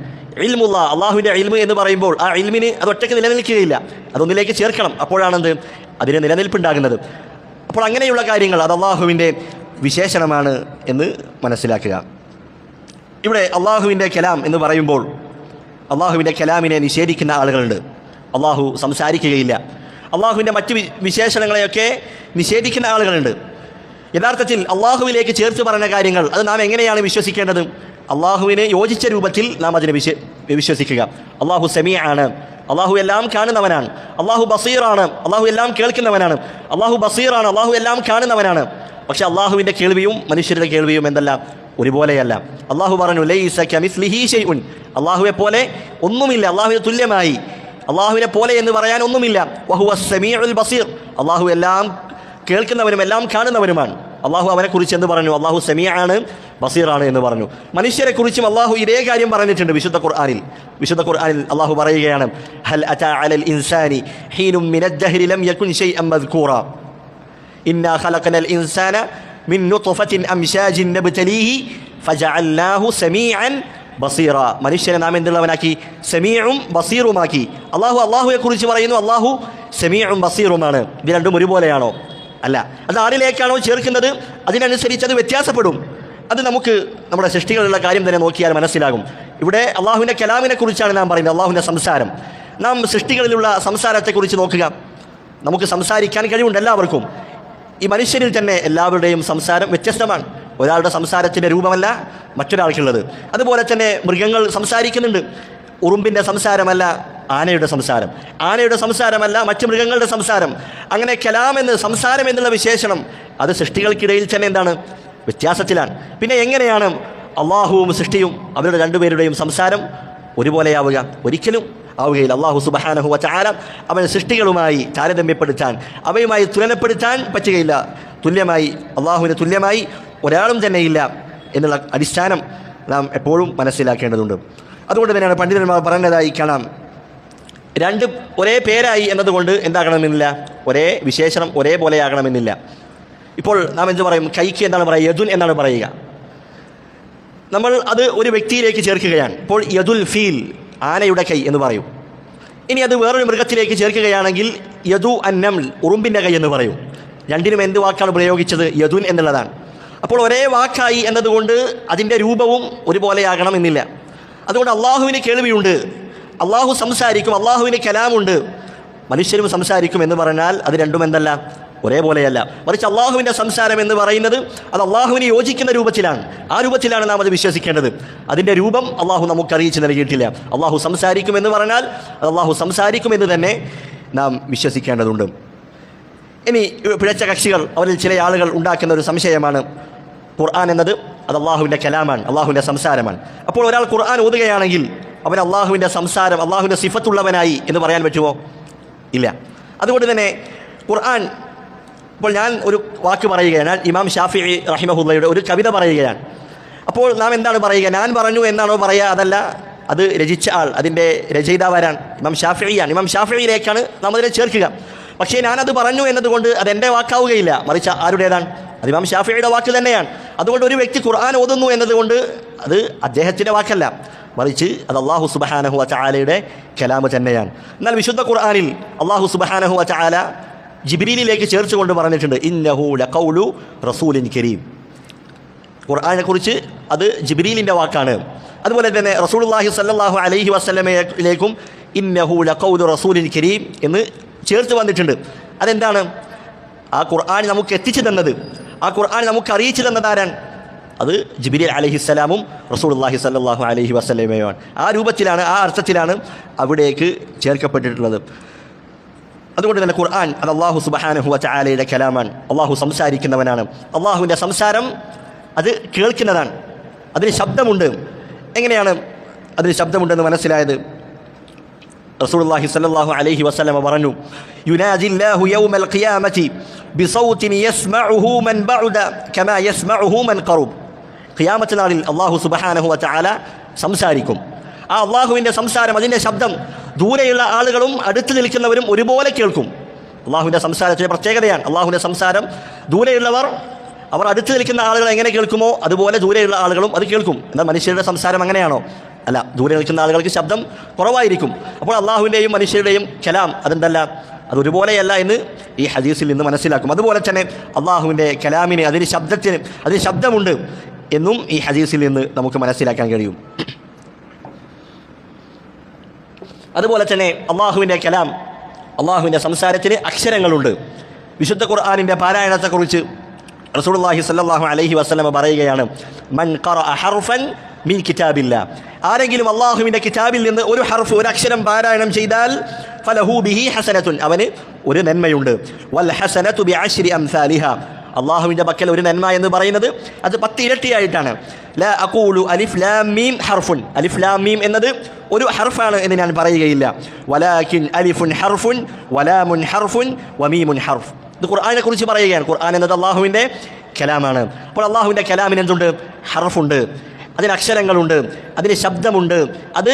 ഇൽമുള്ള, അള്ളാഹുവിൻ്റെ ഇൽമ് എന്ന് പറയുമ്പോൾ ആ ഇൽമിന് അത് ഒറ്റക്ക് നിലനിൽക്കുകയില്ല, അതൊന്നിലേക്ക് ചേർക്കണം, അപ്പോഴാണെന്ത് അതിന് നിലനിൽപ്പുണ്ടാകുന്നത്. അപ്പോൾ അങ്ങനെയുള്ള കാര്യങ്ങൾ അത് അള്ളാഹുവിൻ്റെ വിശേഷണമാണ് എന്ന് മനസ്സിലാക്കുക. ഇവിടെ അള്ളാഹുവിൻ്റെ കലാം എന്ന് പറയുമ്പോൾ അള്ളാഹുവിൻ്റെ കലാമിനെ നിഷേധിക്കുന്ന ആളുകളുണ്ട്. അള്ളാഹു സംസാരിക്കുകയില്ല, അള്ളാഹുവിൻ്റെ മറ്റ് വിശേഷണങ്ങളെയൊക്കെ നിഷേധിക്കുന്ന ആളുകളുണ്ട്. യഥാർത്ഥത്തിൽ അള്ളാഹുവിലേക്ക് ചേർത്ത് പറഞ്ഞ കാര്യങ്ങൾ അത് നാം എങ്ങനെയാണ് വിശ്വസിക്കേണ്ടത്? അള്ളാഹുവിനെ യോജിച്ച രൂപത്തിൽ നാം അതിനെ വിശ്വസിക്കുക. അള്ളാഹു സമീഅാണ്, അള്ളാഹു എല്ലാം കാണുന്നവനാണ്. അള്ളാഹു ബസീറാണ്, അള്ളാഹു എല്ലാം കേൾക്കുന്നവനാണ്. അള്ളാഹു ബസീറാണ്, അള്ളാഹു എല്ലാം കാണുന്നവനാണ്. പക്ഷെ അള്ളാഹുവിൻ്റെ കേൾവിയും മനുഷ്യരുടെ കേൾവിയും എന്തല്ല, ഒരുപോലെയല്ല. അള്ളാഹു പറഞ്ഞു ലൈസ കമിസ്ലിഹി ശൈഉൻ, അള്ളാഹുവെ പോലെ ഒന്നുമില്ല, അള്ളാഹുവിന് തുല്യമായി അള്ളാഹുവിനെ പോലെ എന്ന് പറയാൻ ഒന്നുമില്ല. വഹുവ സമീഉൽ ബസീർ, അള്ളാഹു എല്ലാം കേൾക്കുന്നവനും എല്ലാം കാണുന്നവനുമാണ്. അള്ളാഹു അവനെക്കുറിച്ച് എന്ന് പറഞ്ഞു? അള്ളാഹു സമീഅാണ്, ബസീറാണ് എന്ന് പറഞ്ഞു. മനുഷ്യരെക്കുറിച്ചും അള്ളാഹു ഇതേ കാര്യം പറഞ്ഞിട്ടുണ്ട് വിശുദ്ധ ഖുർആനിൽ അള്ളാഹു പറയുകയാണ്, ഹൽ അതാ അലൽ ഇൻസാനി ഹീനും മിനദ് ദഹ്രി ലം യകുൻ ശൈഅൻ മദ്കൂറ ഇന്നാ ഖലഖനൽ ഇൻസാന മിൻ നുത്ഫത്തിൻ അംശാജിൻ നബ്തലീഹി ഫജഅൽനാഹു സമീഅൻ ബസീറ. മനുഷ്യനെ നാം എന്തുള്ളവനാക്കി? സമീഉം ബസീറുമാക്കി. അള്ളാഹുവെക്കുറിച്ച് പറയുന്നു അള്ളാഹു സമീഉം ബസീറുമാണ്. ഇത് രണ്ടും ഒരുപോലെയാണോ? അല്ല. അത് ആരിലേക്കാണോ ചേർക്കുന്നത് അതിനനുസരിച്ച് അത് വ്യത്യാസപ്പെടും. അത് നമുക്ക് നമ്മുടെ സൃഷ്ടികളുള്ള കാര്യം തന്നെ നോക്കിയാൽ മനസ്സിലാകും. ഇവിടെ അള്ളാഹുവിൻ്റെ കലാമിനെ കുറിച്ചാണ് നാം പറയുന്നത്, അള്ളാഹുവിൻ്റെ സംസാരം. നാം സൃഷ്ടികളിലുള്ള സംസാരത്തെക്കുറിച്ച് നോക്കുക. നമുക്ക് സംസാരിക്കാൻ കഴിവുണ്ട് എല്ലാവർക്കും. ഈ മനുഷ്യരിൽ തന്നെ എല്ലാവരുടെയും സംസാരം വ്യത്യസ്തമാണ്. ഒരാളുടെ സംസാരത്തിൻ്റെ രൂപമല്ല മറ്റൊരാൾക്കുള്ളത്. അതുപോലെ തന്നെ മൃഗങ്ങൾ സംസാരിക്കുന്നുണ്ട്. ഉറുമ്പിൻ്റെ സംസാരമല്ല ആനയുടെ സംസാരം, ആനയുടെ സംസാരമല്ല മറ്റ് മൃഗങ്ങളുടെ സംസാരം. അങ്ങനെ കലാം എന്ന്, സംസാരം എന്നുള്ള വിശേഷണം അത് സൃഷ്ടികൾക്കിടയിൽ തന്നെ എന്താണ്, വ്യത്യാസത്തിലാണ്. പിന്നെ എങ്ങനെയാണ് അള്ളാഹുവും സൃഷ്ടിയും അവരുടെ രണ്ടുപേരുടെയും സംസാരം ഒരുപോലെയാവുക? ഒരിക്കലും ആവുകയില്ല. അള്ളാഹു സുബ്ഹാനഹു വ തആല അവൻ സൃഷ്ടികളുമായി താരതമ്യപ്പെടുത്താൻ, അവയുമായി തുലനപ്പെടുത്താൻ പറ്റുകയില്ല. തുല്യമായി, അള്ളാഹുവിന് തുല്യമായി ഒരാളും തന്നെയില്ല എന്നുള്ള അടിസ്ഥാനം നാം എപ്പോഴും മനസ്സിലാക്കേണ്ടതുണ്ട്. അതുകൊണ്ട് തന്നെയാണ് പണ്ഡിതന്മാർ പറഞ്ഞതായി കാണാം, രണ്ട് ഒരേ പേരായി എന്നതുകൊണ്ട് എന്താകണമെന്നില്ല, ഒരേ വിശേഷണം ഒരേപോലെയാകണമെന്നില്ല. ഇപ്പോൾ നാം എന്ത് പറയും? കൈക്ക് എന്താണ് പറയുക? യദുൻ എന്നാണ് പറയുക. നമ്മൾ അത് ഒരു വ്യക്തിയിലേക്ക് ചേർക്കുകയാണ്. ഇപ്പോൾ യദുൽ ഫീൽ, ആനയുടെ കൈ എന്ന് പറയും. ഇനി അത് വേറൊരു മൃഗത്തിലേക്ക് ചേർക്കുകയാണെങ്കിൽ യദു അന്നംൽ, ഉറുമ്പിൻ്റെ കൈ എന്ന് പറയും. രണ്ടിനും എന്ത് വാക്കാണ് പ്രയോഗിച്ചത്? യദുൻ എന്നുള്ളതാണ്. അപ്പോൾ ഒരേ വാക്കായി എന്നതുകൊണ്ട് അതിൻ്റെ രൂപവും ഒരുപോലെയാകണം എന്നില്ല. അതുകൊണ്ട് അള്ളാഹുവിന് കേൾവിയുണ്ട്, അള്ളാഹു സംസാരിക്കും, അള്ളാഹുവിന് കലാമുണ്ട്, മനുഷ്യരും സംസാരിക്കും എന്ന് പറഞ്ഞാൽ അത് രണ്ടും എന്തല്ല, ഒരേപോലെയല്ല. മറിച്ച് അള്ളാഹുവിൻ്റെ സംസാരം എന്ന് പറയുന്നത് അത് അള്ളാഹുവിന് യോജിക്കുന്ന രൂപത്തിലാണ്. ആ രൂപത്തിലാണ് നാം അത് വിശ്വസിക്കേണ്ടത്. അതിൻ്റെ രൂപം അള്ളാഹു നമുക്ക് അറിയിച്ച് നൽകിയിട്ടില്ല. അള്ളാഹു സംസാരിക്കുമെന്ന് പറഞ്ഞാൽ അത് അള്ളാഹു സംസാരിക്കുമെന്ന് തന്നെ നാം വിശ്വസിക്കേണ്ടതുണ്ട്. ഇനി പിഴച്ച കക്ഷികൾ, അവരിൽ ചില ആളുകൾ ഉണ്ടാക്കുന്ന ഒരു സംശയമാണ്, ഖുർആൻ എന്നത് അത് അള്ളാഹുവിൻ്റെ കലാമാണ്, അള്ളാഹുവിൻ്റെ സംസാരമാണ്. അപ്പോൾ ഒരാൾ ഖുർആൻ ഓതുകയാണെങ്കിൽ അവൻ അള്ളാഹുവിൻ്റെ സംസാരം, അള്ളാഹുവിൻ്റെ സിഫത്തുള്ളവനായി എന്ന് പറയാൻ പറ്റുമോ? ഇല്ല. അതുകൊണ്ട് തന്നെ ഖുർആൻ, ഇപ്പോൾ ഞാൻ ഒരു വാക്ക് പറയുകയാണ്, ഞാൻ ഇമാം ഷാഫിഈ റഹിമഹുള്ളയുടെ ഒരു കവിത പറയുകയാണ്. അപ്പോൾ നാം എന്താണ് പറയുക? ഞാൻ പറഞ്ഞു എന്നാണോ പറയുക? അതല്ല, അത് രചിച്ച ആൾ, അതിൻ്റെ രചയിതാവാരാണ്? ഇമാം ഷാഫിഈയാണ്. ഇമാം ഷാഫിഈയിലേക്കാണ് നാം അതിനെ ചേർക്കുക. പക്ഷേ ഞാനത് പറഞ്ഞു എന്നതുകൊണ്ട് അതെൻ്റെ വാക്കാവുകയില്ല, മറിച്ച് ആരുടേതാണ്? അത് ഇമാം ഷാഫിഈയുടെ വാക്ക് തന്നെയാണ്. അതുകൊണ്ട് ഒരു വ്യക്തി ഖുർആൻ ഓതുന്നു എന്നതുകൊണ്ട് അത് അദ്ദേഹത്തിൻ്റെ വാക്കല്ല, മറിച്ച് അത് അല്ലാഹു സുബ്ഹാനഹു വ തആലയുടെ കലാം തന്നെയാണ്. എന്നാൽ വിശുദ്ധ ഖുർആനിൽ അല്ലാഹു സുബ്ഹാനഹു വ തആല ജിബ്രീലിലേക്ക് ചേർത്തുകൊണ്ട് പറഞ്ഞിട്ടുണ്ട്, ഇന്നഹു ലഖൗലു റസൂലിൻ കരീം. ഖുർആനെക്കുറിച്ച് അത് ജിബ്രീലിൻ്റെ വാക്കാണ്. അതുപോലെ തന്നെ റസൂലുള്ളാഹി സ്വല്ലല്ലാഹു അലൈഹി വസല്ലമയിലേക്കും ഇന്നഹു ലഖൗലു റസൂലിൻ കരീം എന്ന് ചേർത്ത് വന്നിട്ടുണ്ട്. അതെന്താണ്? ആ ഖുർആൻ നമുക്ക് എത്തിച്ചു തന്നത്, ആ ഖുർആൻ നമുക്ക് അറിയിച്ചു തന്നതാരാണ്? അത് ജിബ്രീൽ അലൈഹിസ്സലാമും റസൂലുള്ളാഹി സ്വല്ലല്ലാഹു അലൈഹി വസല്ലമയുമാണ്. ആ രൂപത്തിലാണ്, ആ അർത്ഥത്തിലാണ് അവിടേക്ക് ചേർക്കപ്പെട്ടിട്ടുള്ളത്. അതുകൊണ്ട് തന്നെ ഖുർആൻ അത് അല്ലാഹു സുബ്ഹാനഹു വ തആലയുടെ കലാമാണ്. അല്ലാഹു സംസാരിക്കുന്നവനാണ്. അല്ലാഹുവിൻ്റെ സംസാരം അത് കേൾക്കുന്നതാണ്, അതിന് ശബ്ദമുണ്ട്. എങ്ങനെയാണ് അതിന് ശബ്ദമുണ്ടെന്ന് മനസ്സിലായത്? റസൂലുള്ളാഹി സ്വല്ലല്ലാഹു അലൈഹി വസല്ലമ പറഞ്ഞു, യുനാദില്ലാഹു യൗമൽ ഖിയാമത്തി ബിസൗത്തിൻ യസ്മഉഹു മൻ ബഅദ കമാ യസ്മഉഹു മൻ ഖറബ്. ഖിയാമത്ത് നാളിൽ അല്ലാഹു സുബ്ഹാനഹു വ തആല സംസാരിക്കും. ആ അള്ളാഹുവിൻ്റെ സംസാരം, അതിൻ്റെ ശബ്ദം ദൂരെയുള്ള ആളുകളും അടുത്ത് നിൽക്കുന്നവരും ഒരുപോലെ കേൾക്കും. അള്ളാഹുവിൻ്റെ സംസാരത്തിൻ്റെ പ്രത്യേകതയാണ്. അള്ളാഹുവിൻ്റെ സംസാരം ദൂരെയുള്ളവർ, അവർ അടുത്ത് നിൽക്കുന്ന ആളുകൾ എങ്ങനെ കേൾക്കുമോ അതുപോലെ ദൂരെയുള്ള ആളുകളും അത് കേൾക്കും. എന്നാൽ മനുഷ്യരുടെ സംസാരം അങ്ങനെയാണോ? അല്ല, ദൂരെ നിൽക്കുന്ന ആളുകൾക്ക് ശബ്ദം കുറവായിരിക്കും. അപ്പോൾ അള്ളാഹുവിൻ്റെയും മനുഷ്യരുടെയും കലാം അതെന്തല്ല, അതൊരുപോലെയല്ല എന്ന് ഈ ഹദീസിൽ നിന്ന് മനസ്സിലാക്കും. അതുപോലെ തന്നെ അള്ളാഹുവിൻ്റെ കലാമിന്, അതിന് ശബ്ദമുണ്ട് എന്നും ഈ ഹദീസിൽ നിന്ന് നമുക്ക് മനസ്സിലാക്കാൻ കഴിയും. അതുപോലെ തന്നെ അള്ളാഹുവിൻ്റെ കലാം, അള്ളാഹുവിൻ്റെ സംസാരത്തിന് അക്ഷരങ്ങളുണ്ട്. വിശുദ്ധ ഖുർആനിൻ്റെ പാരായണത്തെക്കുറിച്ച് റസൂലുള്ളാഹി സ്വല്ലല്ലാഹു അലൈഹി വസല്ലമ പറയുകയാണ്, മൻ ഖറഅ ഹർഫൻ മിൻ കിതാബില്ലാ, ആരെങ്കിലും അള്ളാഹുവിൻ്റെ കിതാബിൽ നിന്ന് ഒരു ഹർഫ്, ഒരു അക്ഷരം പാരായണം ചെയ്താൽ ഫലഹു ബിഹി ഹസനത്തുൻ, അവന് ഒരു നന്മയുണ്ട്. വൽ ഹസനതു ബിഅശ്രി അംസാലിഹ, അള്ളാഹുവിൻ്റെ പക്കൽ ഒരു നന്മ എന്ന് പറയുന്നത് അത് 10 ഇരട്ടിയായിട്ടാണ്. ലാ അഖൂലു അലിഫ് ലാം മീം ഹർഫുൻ, അലിഫ് ലാം മീം എന്നത് ഒരു ഹർഫാണ് എന്ന് ഞാൻ പറയുകയില്ല. വലാകിൻ അലിഫുൻ ഹർഫുൻ വലാമുൻ ഹർഫുൻ വമീമുൻ ഹർഫ്. ഇത് ഖുർആനെ കുറിച്ച് പറയുകയാണ്. ഖുർആൻ എന്നത് അള്ളാഹുവിൻ്റെ കലാമാണ്. അപ്പോൾ അള്ളാഹുവിൻ്റെ കലാമിന് എന്തുണ്ട്? ഹർഫുണ്ട്, അതിന് അക്ഷരങ്ങളുണ്ട്, അതിന് ശബ്ദമുണ്ട്, അത്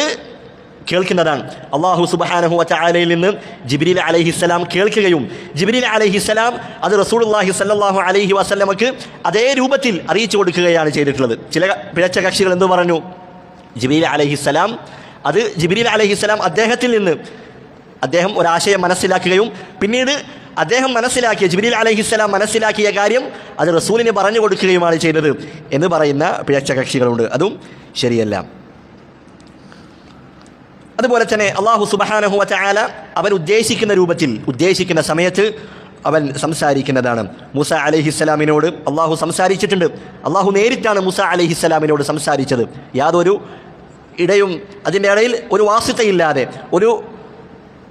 കേൾക്കുന്നതാണ്. അള്ളാഹു സുബ്ഹാനഹു വ തആലയിൽ നിന്ന് ജിബ്രീൽ അലൈഹിസ്സലാം കേൾക്കുകയും ജിബ്രീൽ അലൈഹിസ്സലാം അത് റസൂലുള്ളാഹി സ്വല്ലല്ലാഹു അലൈഹി വസല്ലമക്ക് അതേ രൂപത്തിൽ അറിയിച്ചു കൊടുക്കുകയാണ് ചെയ്തിട്ടുള്ളത്. ചില പിഴച്ച കക്ഷികൾ എന്തു പറഞ്ഞു? ജിബ്രീൽ അലൈഹിസ്സലാം അദ്ദേഹത്തിൽ നിന്ന് അദ്ദേഹം ഒരാശയം മനസ്സിലാക്കുകയും പിന്നീട് അദ്ദേഹം മനസ്സിലാക്കിയ ജിബ്രീൽ അലൈഹിസ്സലാം മനസ്സിലാക്കിയ കാര്യം അത് റസൂലിന് പറഞ്ഞു കൊടുക്കുകയുമാണ് ചെയ്തത് എന്ന് പറയുന്ന പിഴച്ച കക്ഷികളുണ്ട്. അതും ശരിയല്ല. അതുപോലെ തന്നെ അള്ളാഹു സുബ്ഹാനഹു വ തആല അവൻ ഉദ്ദേശിക്കുന്ന രൂപത്തിൽ ഉദ്ദേശിക്കുന്ന സമയത്ത് അവൻ സംസാരിക്കുന്നതാണ്. മൂസ അലൈഹിസ്സലാമിനോട് അള്ളാഹു സംസാരിച്ചിട്ടുണ്ട്. അള്ളാഹു നേരിട്ടാണ് മൂസ അലൈഹിസ്സലാമിനോട് സംസാരിച്ചത്. യാതൊരു ഇടയും അതിൻ്റെ ഇടയിൽ ഒരു വാസിത്തയില്ലാതെ, ഒരു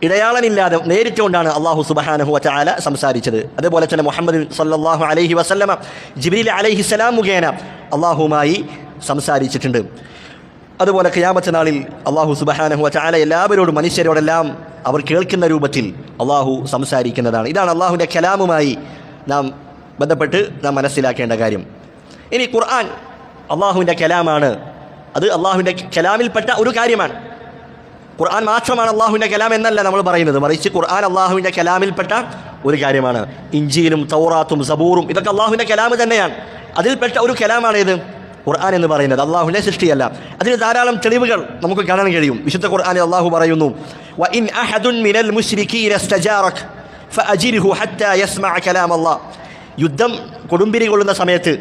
ഇടയാളനില്ലാതെ നേരിട്ടുകൊണ്ടാണ് അള്ളാഹു സുബ്ഹാനഹു വ തആല സംസാരിച്ചത്. അതുപോലെ തന്നെ മുഹമ്മദ് സല്ലല്ലാഹു അലൈഹി വസല്ലമ ജിബ്രീൽ അലൈഹിസ്സലാം മുഖേന അള്ളാഹുമായി സംസാരിച്ചിട്ടുണ്ട്. അതുപോലെ ഖിയാമത്ത് നാളിൽ അള്ളാഹു സുബ്ഹാനഹു വ തആല എല്ലാവരോടും, മനുഷ്യരോടെല്ലാം അവർ കേൾക്കുന്ന രൂപത്തിൽ അള്ളാഹു സംസാരിക്കുന്നതാണ്. ഇതാണ് അള്ളാഹുവിൻ്റെ കലാമുമായി നാം ബന്ധപ്പെട്ട് നാം മനസ്സിലാക്കേണ്ട കാര്യം. ഇനി ഖുർആൻ അള്ളാഹുവിൻ്റെ കലാമാണ്. അത് അള്ളാഹുവിൻ്റെ കലാമിൽപ്പെട്ട ഒരു കാര്യമാണ്. ഖുർആൻ മാത്രമാണ് അള്ളാഹുവിൻ്റെ കലാം എന്നല്ല നമ്മൾ പറയുന്നത്, മറിച്ച് ഖുർആൻ അള്ളാഹുവിൻ്റെ കലാമിൽപ്പെട്ട ഒരു കാര്യമാണ്. ഇഞ്ചീലും തൗറാത്തും സബൂറും ഇതൊക്കെ അള്ളാഹുവിൻ്റെ കലാം തന്നെയാണ്. അതിൽപ്പെട്ട ഒരു കലാമാണ് ഇത് ഖുർആൻ എന്ന് പറയുന്നത്, അള്ളാഹുവിൻ്റെ സൃഷ്ടിയല്ല. അതിന് ധാരാളം തെളിവുകൾ നമുക്ക് കാണാൻ കഴിയും. വിശുദ്ധ ഖുർആനിൽ അള്ളാഹു പറയുന്നു, വഇൻ അഹദുൻ മിനൽ മുശ്രികീന ഇസ്തജാറക ഫഅജിർഹു ഹത്താ യസ്മഅ കലാം അല്ലാഹ്. യുദ്ധം കൊടുമ്പിരി കൊള്ളുന്ന സമയത്ത്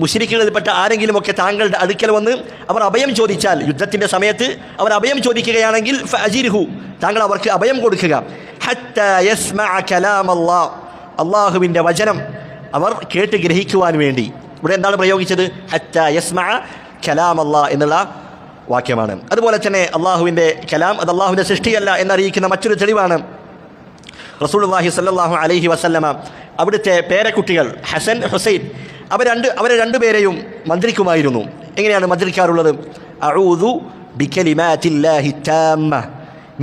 മുശ്രിക്കുകളിൽപ്പെട്ട ആരെങ്കിലുമൊക്കെ താങ്കളുടെ അടുക്കൽ വന്ന് അവർ അഭയം ചോദിച്ചാൽ, യുദ്ധത്തിൻ്റെ സമയത്ത് അവർ അഭയം ചോദിക്കുകയാണെങ്കിൽ ഫഅജിർഹു, താങ്കൾ അവർക്ക് അഭയം കൊടുക്കുക. ഹത്താ യസ്മഅ കലാം അല്ലാഹ്, അള്ളാഹുവിൻ്റെ വചനം അവർ കേട്ട് ഗ്രഹിക്കുവാൻ വേണ്ടി. ഇവിടെ എന്താണ് പ്രയോഗിച്ചത്? ഹത്താ യസ്മഅ കലാം അല്ലാഹ് എന്നുള്ള വാക്യമാണ്. അതുപോലെ തന്നെ അള്ളാഹുവിൻ്റെ കലാം അത് അള്ളാഹുവിൻ്റെ സൃഷ്ടിയല്ല എന്നറിയിക്കുന്ന മറ്റൊരു തെളിവാണ് റസൂലുള്ളാഹി സ്വല്ലല്ലാഹു അലൈഹി വസല്ലമ അവിടുത്തെ പേരക്കുട്ടികൾ ഹസൻ, ഹുസൈൻ, അവരെ രണ്ടുപേരെയും മന്ത്രിക്കുമായിരുന്നു. എങ്ങനെയാണ് മന്ത്രിക്കാറുള്ളത്? അഊദു ബികലിമാത്തില്ലാഹി താമ്മ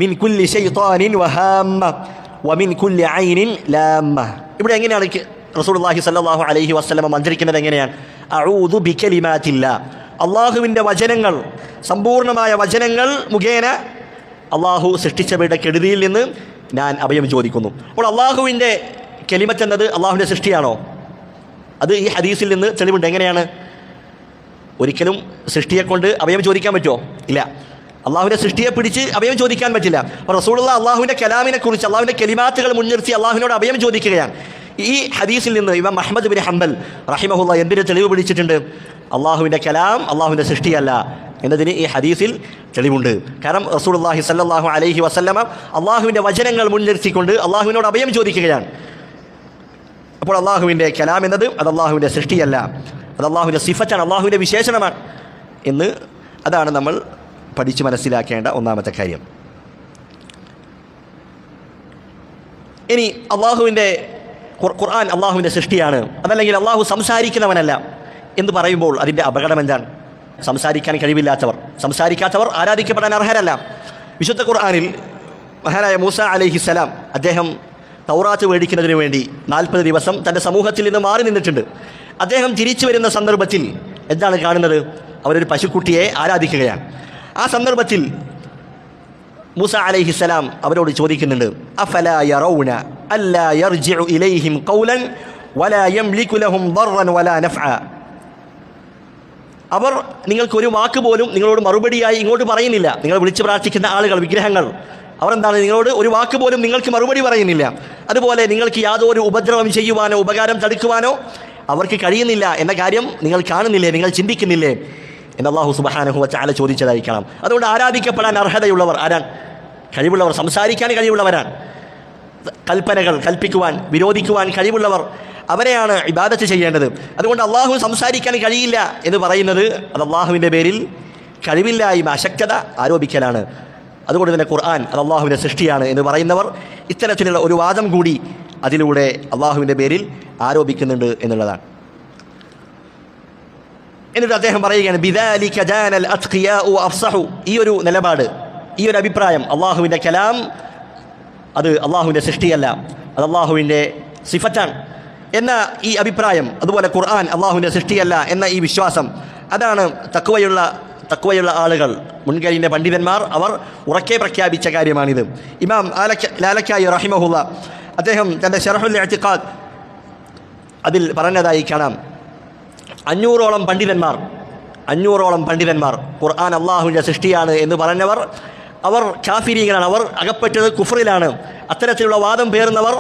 മിൻ കുല്ലി ശൈത്താനിൻ വഹാമ്മ വമിൻ കുല്ലി ഐനിൻ ലാമ്മ. ഇവിടെ എങ്ങനെയാണ് റസൂലുള്ളാഹി സ്വല്ലല്ലാഹു അലൈഹി വസല്ലമ മന്ത്രിക്കുന്നത്? എങ്ങനെയാണ്? അഊദു ബികലിമാത്തില്ലാ, അള്ളാഹുവിൻ്റെ വചനങ്ങൾ, സമ്പൂർണ്ണമായ വചനങ്ങൾ മുഖേന അള്ളാഹു സൃഷ്ടിച്ചവരുടെ കെടുതിയിൽ നിന്ന് ഞാൻ അഭയം ചോദിക്കുന്നു. അപ്പോൾ അള്ളാഹുവിൻ്റെ കലിമത്ത് എന്നത് അള്ളാഹുവിൻ്റെ സൃഷ്ടിയാണോ? അത് ഈ ഹദീസിൽ നിന്ന് തെളിവുണ്ട്. എങ്ങനെയാണ്? ഒരിക്കലും സൃഷ്ടിയെക്കൊണ്ട് അഭയം ചോദിക്കാൻ പറ്റുമോ? ഇല്ല. അള്ളാഹുവിൻ്റെ സൃഷ്ടിയെ പിടിച്ച് അഭയം ചോദിക്കാൻ പറ്റില്ല. അപ്പോൾ റസൂലുള്ളാഹി അള്ളാഹുവിൻ്റെ കലാമിനെ കുറിച്ച്, അള്ളാഹുവിൻ്റെ കലിമാത്തുകൾ മുൻനിർത്തി അള്ളാഹുവിനോട് അഭയം ചോദിക്കുകയാണ്. ഈ ഹദീസിൽ നിന്ന് ഇമാം അഹ്മദ് ബിൻ ഹംബൽ റഹിമഹുല്ലാഹ് എന്തിന് തെളിവ് പിടിച്ചിട്ടുണ്ട്? അള്ളാഹുവിൻ്റെ കലാം അള്ളാഹുവിൻ്റെ സൃഷ്ടിയല്ല എന്നതിന് ഈ ഹദീസിൽ തെളിവുണ്ട്. കാരണം റസൂലുള്ളാഹി സ്വല്ലല്ലാഹു അലൈഹി വസല്ലമ അള്ളാഹുവിൻ്റെ വചനങ്ങൾ മുൻനിർത്തിക്കൊണ്ട് അള്ളാഹുവിനോട് അഭയം ചോദിക്കുകയാണ്. അപ്പോൾ അള്ളാഹുവിൻ്റെ കലാം എന്നത് അത് അള്ളാഹുവിൻ്റെ സൃഷ്ടിയല്ല, അത് അള്ളാഹുവിൻ്റെ സിഫത്താണ്, അള്ളാഹുവിൻ്റെ വിശേഷണമാണ് എന്ന് അതാണ് നമ്മൾ പഠിച്ച് മനസ്സിലാക്കേണ്ട ഒന്നാമത്തെ കാര്യം. ഇനി അള്ളാഹുവിൻ്റെ ഖുർആൻ അള്ളാഹുവിൻ്റെ സൃഷ്ടിയാണ്, അതല്ലെങ്കിൽ അള്ളാഹു സംസാരിക്കുന്നവനല്ല എന്ന് പറയുമ്പോൾ അതിൻ്റെ അപകടം എന്താണ്? സംസാരിക്കാൻ സംസാരിക്കാത്തവർ ആരാധിക്കപ്പെടാൻ അർഹരല്ല. വിശുദ്ധ ഖുർആനിൽ മഹാനായ മൂസ അലൈഹിസ്സലാം അദ്ദേഹം തൗറാത്ത് മേടിക്കുന്നതിന് വേണ്ടി 40 ദിവസം തൻ്റെ സമൂഹത്തിൽ നിന്ന് മാറി നിന്നിട്ടുണ്ട്. അദ്ദേഹം തിരിച്ചു വരുന്ന സന്ദർഭത്തിൽ എന്താണ് കാണുന്നത്? അവരൊരു പശുക്കുട്ടിയെ ആരാധിക്കുകയാണ്. ആ സന്ദർഭത്തിൽ മൂസ അലൈഹിസ്സലാം അവരോട് ചോദിക്കുന്നുണ്ട്, അഫലാ യറൗന അല്ലാ യർജിഉ ഇലൈഹിം ഖൗലൻ വലാ യംലികു ലഹും ദർറൻ വലാ നഫ്അ. അവർ നിങ്ങൾക്കൊരു വാക്ക് പോലും നിങ്ങളോട് മറുപടിയായി ഇങ്ങോട്ട് പറയുന്നില്ല. നിങ്ങൾ വിളിച്ചു പ്രാർത്ഥിക്കുന്ന ആളുകൾ, വിഗ്രഹങ്ങൾ, അവർ എന്താണ് നിങ്ങളോട് ഒരു വാക്ക് പോലും നിങ്ങൾക്ക് മറുപടി പറയുന്നില്ല. അതുപോലെ നിങ്ങൾക്ക് യാതൊരു ഉപദ്രവം ചെയ്യുവാനോ ഉപകാരം തടുക്കുവാനോ അവർക്ക് കഴിയുന്നില്ല എന്ന കാര്യം നിങ്ങൾ കാണുന്നില്ലേ, നിങ്ങൾ ചിന്തിക്കുന്നില്ലേ എന്ന് അല്ലാഹു സുബ്ഹാനഹു വ തആല ചോദിച്ചതായിരിക്കണം. അതുകൊണ്ട് ആരാധിക്കപ്പെടാൻ അർഹതയുള്ളവർ ആരാണ്? കഴിവുള്ളവർ, സംസാരിക്കാൻ കഴിവുള്ളവരാണ്. കൽപ്പനകൾ കൽപ്പിക്കുവാൻ, വിരോധിക്കുവാൻ കഴിവുള്ളവർ, അവരെയാണ് ഇബാദത്ത് ചെയ്യേണ്ടത്. അതുകൊണ്ട് അള്ളാഹു സംസാരിക്കാൻ കഴിയില്ല എന്ന് പറയുന്നത് അത് അള്ളാഹുവിൻ്റെ പേരിൽ കഴിവില്ലായ്മ, അശക്തത ആരോപിക്കലാണ്. അതുകൊണ്ട് തന്നെ ഖുർആൻ അത് അള്ളാഹുവിൻ്റെ സൃഷ്ടിയാണ് എന്ന് പറയുന്നവർ ഇത്തരത്തിലുള്ള ഒരു വാദം കൂടി അതിലൂടെ അള്ളാഹുവിൻ്റെ പേരിൽ ആരോപിക്കുന്നുണ്ട് എന്നുള്ളതാണ്. എന്നിട്ട് അദ്ദേഹം പറയുകയാണ്, ബിദാലിക ജാനൽ അത്ഖിയാഉ അഫ്സഹു. ഈ ഒരു നിലപാട്, ഈ ഒരു അഭിപ്രായം, അള്ളാഹുവിൻ്റെ കലാം അത് അള്ളാഹുവിൻ്റെ സൃഷ്ടിയല്ല, അത് അള്ളാഹുവിൻ്റെ സിഫറ്റാണ് എന്ന ഈ അഭിപ്രായം, അതുപോലെ ഖുർആൻ അള്ളാഹുവിൻ്റെ സൃഷ്ടിയല്ല എന്ന ഈ വിശ്വാസം, അതാണ് തഖ്വയുള്ള ആളുകൾ, മുൻകഴിഞ്ഞ പണ്ഡിതന്മാർ അവർ ഉറക്കെ പ്രഖ്യാപിച്ച കാര്യമാണിത്. ഇമാം ലാലക്കായി റഹിമഹുല്ല അദ്ദേഹം തൻ്റെ ശറഹുൽ ഇഅ്തിഖാദ് അതിൽ പറഞ്ഞതായി കാണാം, 500ഓളം പണ്ഡിതന്മാർ ഖുർആൻ അള്ളാഹുവിൻ്റെ സൃഷ്ടിയാണ് എന്ന് പറഞ്ഞവർ അവർ കാഫിരീകളാണ്, അവർ അകപ്പെട്ടത് കുഫ്റിലാണ്, അത്തരത്തിലുള്ള വാദം പേറുന്നവർ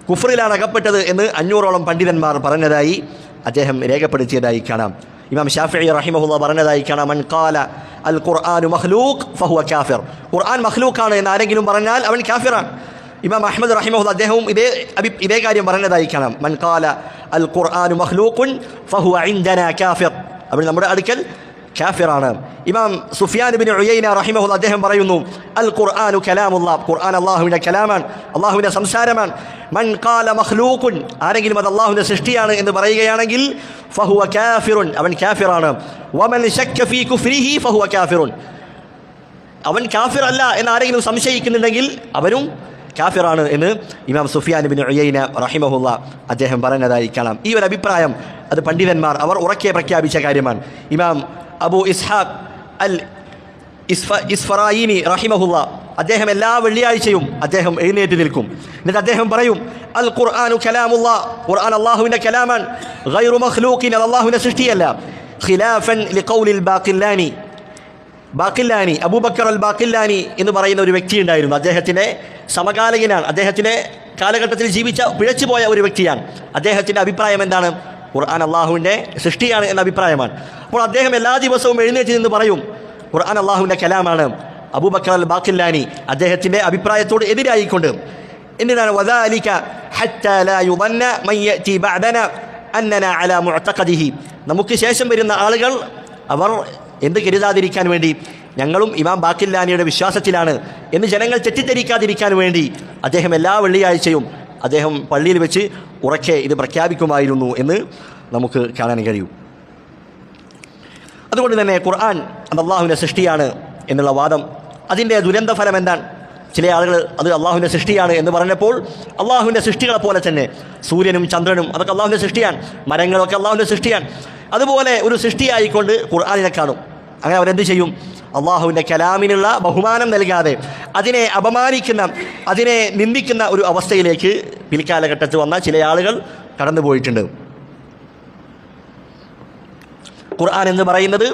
കുഫ്റിലാണ് അകപ്പെട്ടത് എന്ന് 500ഓളം പണ്ഡിതന്മാർ പറഞ്ഞതായി അദ്ദേഹം രേഖപ്പെടുത്തിയതായി കാണാം. ഇമാം ഷാഫിഈ റഹിമഹുല്ലാഹ് പറഞ്ഞതായി കാണാം, മൻ ഖാല അൽ ഖുർആനു മഖ്ലൂഖ് ഫഹുവ കാഫിർ. ഖുർആൻ മഖ്ലൂഖാണ് എന്ന് ആരെങ്കിലും പറഞ്ഞാൽ അവൻ കാഫിറാണ്. ഇമാം അഹ്മദ് റഹിമഹുല്ലാഹ് അദ്ദേഹവും ഇതേ കാര്യം പറഞ്ഞതായി കാണാം, മൻ ഖാല അൽ ഖുർആനു മഖ്ലൂഖുൻ ഫഹുവ ഇൻദനാ കാഫിർ, അവൻ നമ്മുടെ അടുക്കൽ കാഫിറാണ്. ഇമാം സുഫിയാൻ ഇബ്നു ഉയൈന റഹിമഹുല്ലാഹ് അദ്ദേഹം പറയുന്നു, അൽ ഖുർആനു കലാമുല്ലാഹ്, ഖുർആൻ അള്ളാഹുവിൻ്റെ കലാമാണ്, അള്ളാഹുവിൻ്റെ സംസാരമാണ്. മൻ ഖാല മഖ്ലൂഖുൻ, ആരെങ്കിലും അത് അള്ളാഹുവിൻ്റെ സൃഷ്ടിയാണ് എന്ന് പറയുകയാണെങ്കിൽ ഫഹുവ കാഫിറുൻ, അവൻ കാഫിറാണ്. വമൻ ശക്ക ഫീ കുഫ്രിഹി ഫഹുവ കാഫിറുൻ, അവൻ കാഫിർ അല്ല എന്ന് ആരെങ്കിലും സംശയിക്കുന്നുണ്ടെങ്കിൽ അവനും കാഫിറാണ് എന്ന് ഇമാം സുഫിയാൻ ഇബ്നു ഉയൈന റഹിമഹുല്ലാഹ് അദ്ദേഹം പറഞ്ഞതായി കാണാം. ഈ ഒരു അഭിപ്രായം അത് പണ്ഡിതന്മാർ അവർ ഉറക്കെ പ്രഖ്യാപിച്ച കാര്യമാണ്. ഇമാം അബൂ ഇസ്ഹാഖ് അൽ ഇസ്ഫറായിനി റഹിമഹുല്ലാഹ് അദ്ദേഹം എല്ലാ വെള്ളിയാഴ്ചയും അദ്ദേഹം എഴുന്നേറ്റ് നിൽക്കും. എന്നിട്ട് അദ്ദേഹം പറയും, അൽ ഖുർആനു കലാമുല്ലാഹ്, ഖുർആൻ അള്ളാഹുവിൻ്റെ കലാമാണ്, ഗൈറു മഖ്ലൂഖിൻ, അത് അള്ളാഹുവിൻ്റെ സൃഷ്ടിയല്ല. ഖിലാഫൻ ലിഖൗലിൽ ബാഖില്ലാനി, അബൂബക്കർ അൽ ബാഖില്ലാനി എന്ന് പറയുന്ന ഒരു വ്യക്തി ഉണ്ടായിരുന്നു. അദ്ദേഹത്തിൻ്റെ സമകാലികനാണ്, അദ്ദേഹത്തിൻ്റെ കാലഘട്ടത്തിൽ പിഴച്ചുപോയ ഒരു വ്യക്തിയാണ്. അദ്ദേഹത്തിൻ്റെ അഭിപ്രായം എന്താണ്? ഖുർആൻ അള്ളാഹുവിൻ്റെ സൃഷ്ടിയാണ് എന്ന അഭിപ്രായമാണ്. അപ്പോൾ അദ്ദേഹം എല്ലാ ദിവസവും എഴുന്നേറ്റ് നിന്ന് പറയും, ഖുർആൻ അള്ളാഹുവിൻ്റെ കലാമാണ്. അബൂബക്കർ അൽ ബാഖില്ലാനി അദ്ദേഹത്തിൻ്റെ അഭിപ്രായത്തോട് എതിരായിക്കൊണ്ട് എന്തിനാണ്, വദാലിക ഹത്താ ലാ യുദന്ന മൻ യഅതി ബഅദന അന്നനാ അലാ മുഅതഖദിഹി, നമുക്ക് ശേഷം വരുന്ന ആളുകൾ അവർ എന്ത് കരുതാതിരിക്കാൻ വേണ്ടി ഞങ്ങളും ഇമാം ബാഖില്ലാനിയുടെ വിശ്വാസത്തിലാണ് എന്ന് ജനങ്ങൾ തെറ്റിദ്ധരിക്കാതിരിക്കാൻ വേണ്ടി അദ്ദേഹം എല്ലാ വെള്ളിയാഴ്ചയും അദ്ദേഹം പള്ളിയിൽ വെച്ച് ഉറക്കെ ഇത് പ്രഖ്യാപിക്കുമായിരുന്നു എന്ന് നമുക്ക് കാണാൻ കഴിയും. അതുകൊണ്ട് തന്നെ ഖുർആൻ അത് അള്ളാഹുവിൻ്റെ സൃഷ്ടിയാണ് എന്നുള്ള വാദം, അതിൻ്റെ ദുരന്ത ഫലം എന്താണ്? ചില ആളുകൾ അത് അള്ളാഹുവിൻ്റെ സൃഷ്ടിയാണ് എന്ന് പറഞ്ഞപ്പോൾ അള്ളാഹുവിൻ്റെ സൃഷ്ടികളെ പോലെ തന്നെ സൂര്യനും ചന്ദ്രനും അതൊക്കെ അള്ളാഹുവിൻ്റെ സൃഷ്ടിയാണ്, മരങ്ങളൊക്കെ അള്ളാഹുവിൻ്റെ സൃഷ്ടിയാണ്, അതുപോലെ ഒരു സൃഷ്ടിയായിക്കൊണ്ട് ഖുർആനിനെ കാണും. അങ്ങനെ അവരെന്ത് ചെയ്യും? അള്ളാഹുവിൻ്റെ കലാമിനുള്ള ബഹുമാനം നൽകാതെ അതിനെ അപമാനിക്കുന്ന, അതിനെ നിന്ദിക്കുന്ന ഒരു അവസ്ഥയിലേക്ക് പിൽക്കാലഘട്ടത്തിൽ വന്ന ചില ആളുകൾ കടന്നുപോയിട്ടുണ്ട്. ഖുർആൻ എന്ന് പറയുന്നത്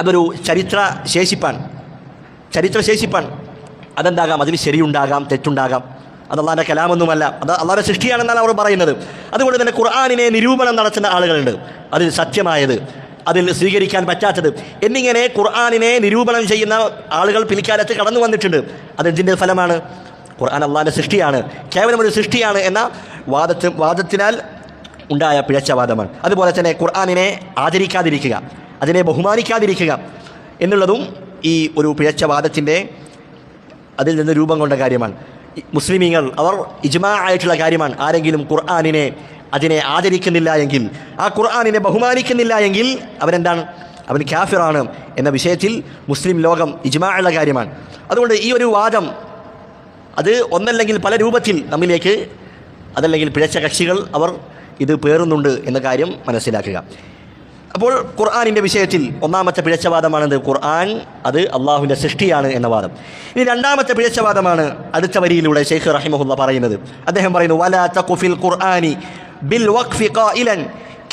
അതൊരു ചരിത്രശേഷിപ്പാണ്. അതെന്താകാം, അതിൽ ശരിയുണ്ടാകാം, തെറ്റുണ്ടാകാം. അത് അള്ളാഹിൻ്റെ കലാമൊന്നുമല്ല, അത് അള്ളാഹിൻ്റെ സൃഷ്ടിയാണെന്നാണ് അവർ പറയുന്നത്. അതുകൊണ്ട് തന്നെ ഖുർആനിനെ നിരൂപണം നടത്തുന്ന ആളുകളുണ്ട്, അതിൽ സത്യമായത്, അതിൽ സ്വീകരിക്കാൻ പറ്റാത്തത് എന്നിങ്ങനെ ഖുർആനിനെ നിരൂപണം ചെയ്യുന്ന ആളുകൾ പിൽക്കാലത്ത് കടന്നു വന്നിട്ടുണ്ട്. അതെന്തിൻ്റെ ഫലമാണ്? ഖുർആൻ അള്ളാഹിൻ്റെ സൃഷ്ടിയാണ്, കേവലം ഒരു സൃഷ്ടിയാണ് എന്ന വാദത്തിനാൽ ഉണ്ടായ പിഴച്ചവാദമാണ്. അതുപോലെ തന്നെ ഖുർആനിനെ ആദരിക്കാതിരിക്കുക, അതിനെ ബഹുമാനിക്കാതിരിക്കുക എന്നുള്ളതും ഈ ഒരു പിഴച്ചവാദത്തിൻ്റെ അതിൽ നിന്ന് രൂപം കൊണ്ട കാര്യമാണ്. മുസ്ലിമീങ്ങൾ അവർ ഇജ്മാ ആയിട്ടുള്ള കാര്യമാണ്, ആരെങ്കിലും ഖുർആനിനെ അതിനെ ആദരിക്കുന്നില്ല എങ്കിൽ, ആ ഖുർആനിനെ ബഹുമാനിക്കുന്നില്ല എങ്കിൽ അവനെന്താണ്? അവൻ കാഫിറാണ് എന്ന വിഷയത്തിൽ മുസ്ലിം ലോകം ഇജ്മാ ഉള്ള കാര്യമാണ്. അതുകൊണ്ട് ഈ ഒരു വാദം അത് ഒന്നല്ലെങ്കിൽ പല രൂപത്തിൽ നമ്മിലേക്ക്, അതല്ലെങ്കിൽ പിഴച്ച കക്ഷികൾ അവർ ഇത് പേറുന്നുണ്ട് എന്ന കാര്യം മനസ്സിലാക്കുക. അപ്പോൾ ഖുർആനിൻ്റെ വിഷയത്തിൽ ഒന്നാമത്തെ പിഴച്ചവാദമാണെന്ത്? ഖുർആൻ അത് അള്ളാഹുവിൻ്റെ സൃഷ്ടിയാണ് എന്ന വാദം. ഇനി രണ്ടാമത്തെ പിഴച്ചവാദമാണ് അടുത്ത വരിയിലൂടെ ശൈഖ് റഹിമഹുല്ലാഹ് പറയുന്നത്. അദ്ദേഹം പറയുന്നു, വലാ തഖുഫിൽ ഖുർആനി ബിൽ വഖ്ഫി ഖായിലൻ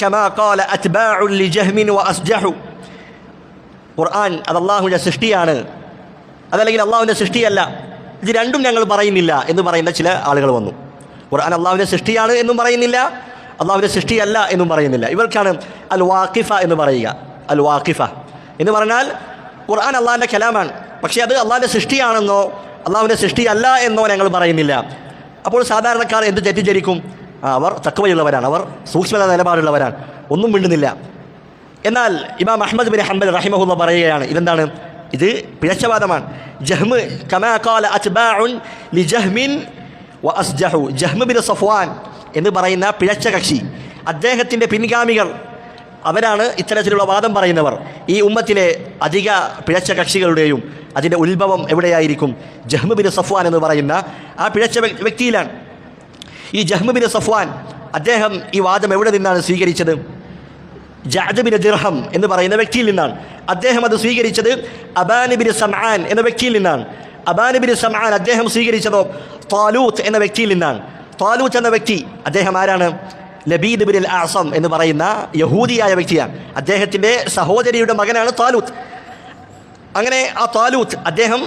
കമാ ഖാല അത്ബാഉ ലിജഹ്മിൻ വഅസ്ജഹു. ഖുർആൻ അത് അള്ളാഹുവിൻ്റെ സൃഷ്ടിയാണ്, അതല്ലെങ്കിൽ അള്ളാഹുവിൻ്റെ സൃഷ്ടിയല്ല, ഇത് രണ്ടും ഞങ്ങൾ പറയുന്നില്ല എന്ന് പറയുന്ന ചില ആളുകൾ വന്നു. ഖുർആൻ അള്ളാഹുവിൻ്റെ സൃഷ്ടിയാണ് എന്നും പറയുന്നില്ല, അള്ളാഹുവിൻ്റെ സൃഷ്ടിയല്ല എന്നും പറയുന്നില്ല. ഇവർക്കാണ് അൽ വാഖിഫ എന്ന് പറയുക. അൽ വാഖിഫ എന്ന് പറഞ്ഞാൽ ഖുർആൻ അള്ളാഹിൻ്റെ കലാമാണ്, പക്ഷേ അത് അള്ളാഹിൻ്റെ സൃഷ്ടിയാണെന്നോ അള്ളാഹുവിൻ്റെ സൃഷ്ടിയല്ല എന്നോ ഞങ്ങൾ പറയുന്നില്ല. അപ്പോൾ സാധാരണക്കാർ എന്ത് തെറ്റിദ്ധരിക്കും? അവർ തഖ്വയുള്ളവരാണ്, അവർ സൂക്ഷ്മത നിലപാടുള്ളവരാണ്, ഒന്നും മിണ്ടുന്നില്ല. എന്നാൽ ഇമാം അഹ്മദ് ബിൻ ഹംബൽ റഹിമഹുല്ലാഹ് പറയുകയാണ്, ഇതെന്താണ്? ഇത് പിഴച്ചവാദമാണ്. ജഹ്മ് കമാ ഖാല അത്ബാഉൻ ലിജഹ്മിൻ വഅസ്ജഹു, ജഹ്മ് ബിൻ സഫ്വാൻ എന്ന് പറയുന്ന പിഴച്ച കക്ഷി, അദ്ദേഹത്തിൻ്റെ പിൻഗാമികൾ അവരാണ് ഇത്തരത്തിലുള്ള വാദം പറയുന്നവർ. ഈ ഉമ്മത്തിലെ അധിക പിഴച്ച കക്ഷികളുടെയും അതിൻ്റെ ഉത്ഭവം എവിടെയായിരിക്കും? ജഹ്മ് ബിൻ സഫ്വാൻ എന്ന് പറയുന്ന ആ പിഴച്ച വ്യക്തിയിലാണ്. ഈ ജഹ്മ് ബിൻ സഫ്വാൻ അദ്ദേഹം ഈ വാദം എവിടെ നിന്നാണ് സ്വീകരിച്ചത്? ജഅദ് ബിൻ ദിർഹം എന്ന് പറയുന്ന വ്യക്തിയിൽ നിന്നാണ്. അദ്ദേഹം അത് സ്വീകരിച്ചത് അബാൻ ബിൻ സമആൻ എന്ന വ്യക്തിയിൽ നിന്നാണ്. അബാൻ ബിൻ സമആൻ അദ്ദേഹം സ്വീകരിച്ചതോ താലൂത്ത് എന്ന വ്യക്തിയിൽ നിന്നാണ്. താലൂത്ത് എന്ന വ്യക്തി അദ്ദേഹം ആരാണ്? ലബീദ് ബിൻ അഅസം എന്ന് പറയുന്ന യഹൂദിയായ വ്യക്തിയാണ്. അദ്ദേഹത്തിൻ്റെ സഹോദരിയുടെ മകനാണ് താലൂത്ത്. അങ്ങനെ ആ താലൂത്ത് അദ്ദേഹം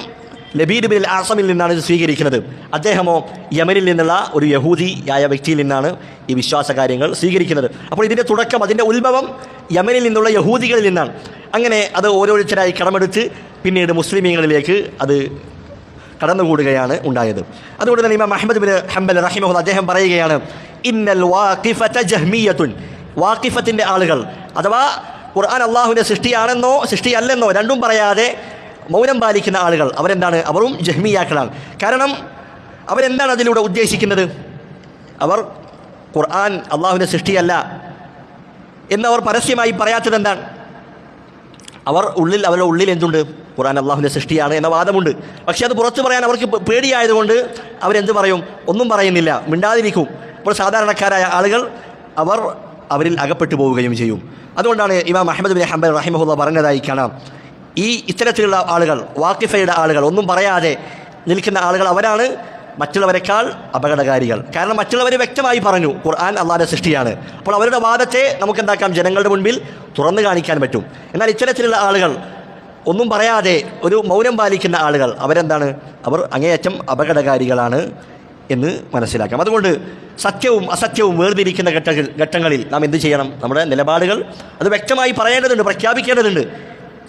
ലബീദ് ബിൻ അഅസമിൽ നിന്നാണ് ഇത് സ്വീകരിക്കുന്നത്. അദ്ദേഹമോ യമനിൽ നിന്നുള്ള ഒരു യഹൂദിയായ വ്യക്തിയിൽ നിന്നാണ് ഈ വിശ്വാസ കാര്യങ്ങൾ സ്വീകരിക്കുന്നത്. അപ്പോൾ ഇതിൻ്റെ തുടക്കം, അതിൻ്റെ ഉത്ഭവം യമനിൽ നിന്നുള്ള യഹൂദികളിൽ നിന്നാണ്. അങ്ങനെ അത് ഓരോരുത്തരായി കടമെടുത്ത് പിന്നീട് മുസ്ലിമീങ്ങളിലേക്ക് അത് കടന്നുകൂടുകയാണ് ഉണ്ടായത്. അതുകൊണ്ട് തന്നെ ഇമാം അഹ്മദ് ബിൻ ഹംബൽ റഹിമഹുല്ലാഹ് അദ്ദേഹം പറയുകയാണ്, ഇന്നൽ വാഖിഫത ജഹ്മിയത്തുൻ, വാഖിഫത്തിൻ്റെ ആളുകൾ അഥവാ ഖുർആൻ അള്ളാഹുവിൻ്റെ സൃഷ്ടിയാണെന്നോ സൃഷ്ടിയല്ലെന്നോ രണ്ടും പറയാതെ മൗനം പാലിക്കുന്ന ആളുകൾ അവരെന്താണ്? അവരും ജഹ്മിയാക്കളാണ്. കാരണം അവരെന്താണ് അതിലൂടെ ഉദ്ദേശിക്കുന്നത്? അവർ ഖുർആൻ അള്ളാഹുവിൻ്റെ സൃഷ്ടിയല്ല എന്നവർ പരസ്യമായി പറയാത്തത് എന്താണ്? അവരുടെ ഉള്ളിൽ എന്തുണ്ട്? ഖുർആൻ അള്ളാഹുവിൻ്റെ സൃഷ്ടിയാണ് എന്ന വാദമുണ്ട്. പക്ഷേ അത് പുറത്ത് പറയാൻ അവർക്ക് പേടിയായതുകൊണ്ട് അവരെന്ത് പറയും? ഒന്നും പറയുന്നില്ല, മിണ്ടാതിരിക്കും. അപ്പോൾ സാധാരണക്കാരായ ആളുകൾ അവരിൽ അകപ്പെട്ടു പോവുകയും ചെയ്യും. അതുകൊണ്ടാണ് ഇമാം അഹ്മദ് ബിൻ ഹംബൽ റഹിമഹുല്ലാഹ് പറഞ്ഞതായി കാണാം, ഈ ഇത്തരത്തിലുള്ള ആളുകൾ, വാഖിഫയുടെ ആളുകൾ, ഒന്നും പറയാതെ നിൽക്കുന്ന ആളുകൾ അവരാണ് മറ്റുള്ളവരെക്കാൾ അപകടകാരികൾ. കാരണം മറ്റുള്ളവർ വ്യക്തമായി പറഞ്ഞു ഖുർആൻ അള്ളാഹിൻ്റെ സൃഷ്ടിയാണ്. അപ്പോൾ അവരുടെ വാദത്തെ നമുക്കെന്താക്കാം? ജനങ്ങളുടെ മുൻപിൽ തുറന്നു കാണിക്കാൻ പറ്റും. എന്നാൽ ഇത്തരത്തിലുള്ള ആളുകൾ, ഒന്നും പറയാതെ ഒരു മൗനം പാലിക്കുന്ന ആളുകൾ അവരെന്താണ്? അവർ അങ്ങേയറ്റം അപകടകാരികളാണ് എന്ന് മനസ്സിലാക്കാം. അതുകൊണ്ട് സത്യവും അസത്യവും വേർതിരിക്കുന്ന ഘട്ടങ്ങളിൽ നാം എന്ത് ചെയ്യണം? നമ്മുടെ നിലപാടുകൾ അത് വ്യക്തമായി പറയേണ്ടതുണ്ട്, പ്രഖ്യാപിക്കേണ്ടതുണ്ട്.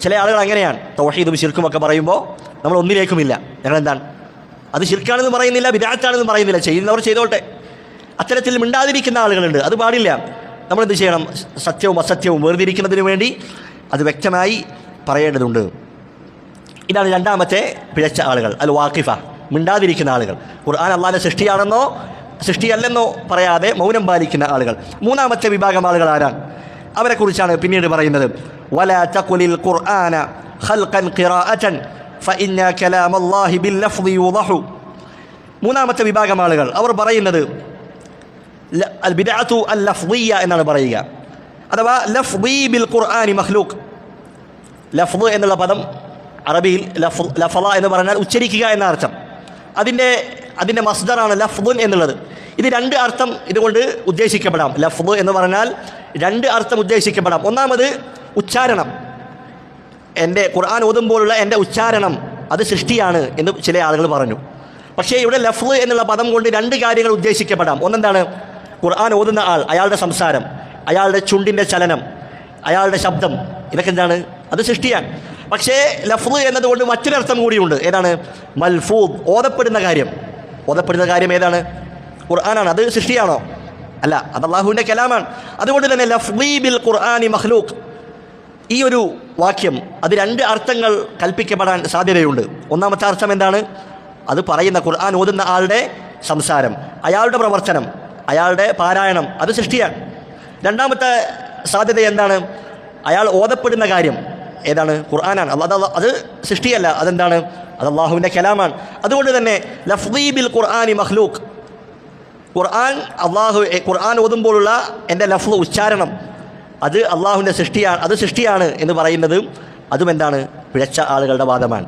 ചില ആളുകൾ അങ്ങനെയാണ്, തൗഹീദും ശിർക്കും ഒക്കെ പറയുമ്പോൾ നമ്മൾ ഒന്നിലേക്കുമില്ല. ഞങ്ങളെന്താണ്? അത് ശിർക്കാണെന്ന് പറയുന്നില്ല, ബിദ്അത്താണെന്ന് പറയുന്നില്ല, ചെയ്യുന്നവർ ചെയ്തോട്ടെ. അത്തരത്തിൽ മിണ്ടാതിരിക്കുന്ന ആളുകളുണ്ട്. അത് പാടില്ല. നമ്മളെന്ത് ചെയ്യണം? സത്യവും അസത്യവും വേർതിരിക്കുന്നതിന് വേണ്ടി അത് വ്യക്തമായി പറയേണ്ടതുണ്ട്. ഇതാണ് രണ്ടാമത്തെ പിഴച്ച ആളുകൾ, അൽ വാഖിഫ, മിണ്ടാതിരിക്കുന്ന ആളുകൾ. ഖുർആൻ അള്ളാഹിൻ്റെ സൃഷ്ടിയാണെന്നോ സൃഷ്ടിയല്ലെന്നോ പറയാതെ മൗനം പാലിക്കുന്ന ആളുകൾ. മൂന്നാമത്തെ വിഭാഗം ആളുകൾ ആരാണ്? അവരെക്കുറിച്ചാണ് പിന്നീട് പറയുന്നത്. വലാ തഖുലിൽ ഖുർആന ഖൽഖൻ ഖിറാഅതൻ ഫഇന്ന കലാമല്ലാഹി ബിൽ ലഫ്ളി യുളഹു. മൂന്നാമത്തെ വിഭാഗം ആളുകൾ അവർ പറയുന്നത് അൽ ബിദ്അതു അൽ ലഫ്ളിയ എന്നാണ് പറയുക. അഥവാ ലഫ്ളി ബിൽ ഖുർആനി മഖ്ലൂഖ്. ലഫ്ള് എന്നുള്ള പദം അറബിയിൽ ലഫള എന്ന് പറഞ്ഞാൽ ഉച്ചരിക്കുക എന്ന അർത്ഥം. അതിൻ്റെ മസ്ദറാണ് ലഫ്ളുൻ എന്നുള്ളത്. ഇത് രണ്ട് അർത്ഥം ഇതുകൊണ്ട് ഉദ്ദേശിക്കപ്പെടാം. ലഫ്ള് എന്ന് പറഞ്ഞാൽ രണ്ട് അർത്ഥം ഉദ്ദേശിക്കപ്പെടാം. ഒന്നാമത് ഉച്ചാരണം, എൻ്റെ ഖുർആൻ ഓതുമ്പോഴുള്ള എൻ്റെ ഉച്ചാരണം അത് സൃഷ്ടിയാണ് എന്ന് ചില ആളുകൾ പറഞ്ഞു. പക്ഷേ ഇവിടെ ലഫ്ള് എന്നുള്ള പദം കൊണ്ട് രണ്ട് കാര്യങ്ങൾ ഉദ്ദേശിക്കപ്പെടാം. ഒന്നെന്താണ്? ഖുർആൻ ഓതുന്ന ആൾ, അയാളുടെ സംസാരം, അയാളുടെ ചുണ്ടിൻ്റെ ചലനം, അയാളുടെ ശബ്ദം, ഇതൊക്കെ എന്താണ്? അത് സൃഷ്ടിയാണ്. പക്ഷേ ലഫ്ള് എന്നതുകൊണ്ട് മറ്റൊരർത്ഥം കൂടിയുണ്ട്. ഏതാണ്? മൽഫൂദ്, ഓതപ്പെടുന്ന കാര്യം. ഓതപ്പെടുന്ന കാര്യം ഏതാണ്? ഖുർആനാണ്. അത് സൃഷ്ടിയാണോ? അല്ല, അത് അല്ലാഹുവിൻ്റെ കലാമാണ്. അതുകൊണ്ട് തന്നെ ലഫ്ളി ബിൽ ഖുർആനി മഖ്ലൂഖ്, ഈ ഒരു വാക്യം അത് രണ്ട് അർത്ഥങ്ങൾ കൽപ്പിക്കപ്പെടാൻ സാധ്യതയുണ്ട്. ഒന്നാമത്തെ അർത്ഥം എന്താണ്? അത് പറയുന്ന ഖുർആൻ ഓതുന്ന ആളുടെ സംസാരം, അയാളുടെ പ്രവർത്തനം, അയാളുടെ പാരായണം അത് സൃഷ്ടിയാണ്. രണ്ടാമത്തെ സാധ്യത എന്താണ്? അയാൾ ഓതപ്പെടുന്ന കാര്യം ഏതാണ്? ഖുർആനാണ്. അത് സൃഷ്ടിയല്ല, അതെന്താണ്? അത് അല്ലാഹുവിൻ്റെ കലാമാണ്. അതുകൊണ്ട് തന്നെ ലഫ്ളി ബിൽ ഖുർആനി മഖ്ലൂഖ്, ഖുർആൻ ഓതുമ്പോഴുള്ള എൻ്റെ ലഫ്ള്, ഉച്ചാരണം, അത് അള്ളാഹുവിൻ്റെ സൃഷ്ടിയാണ്, അത് സൃഷ്ടിയാണ് എന്ന് പറയുന്നത് അതും എന്താണ്? പിഴച്ച ആളുകളുടെ വാദമാണ്.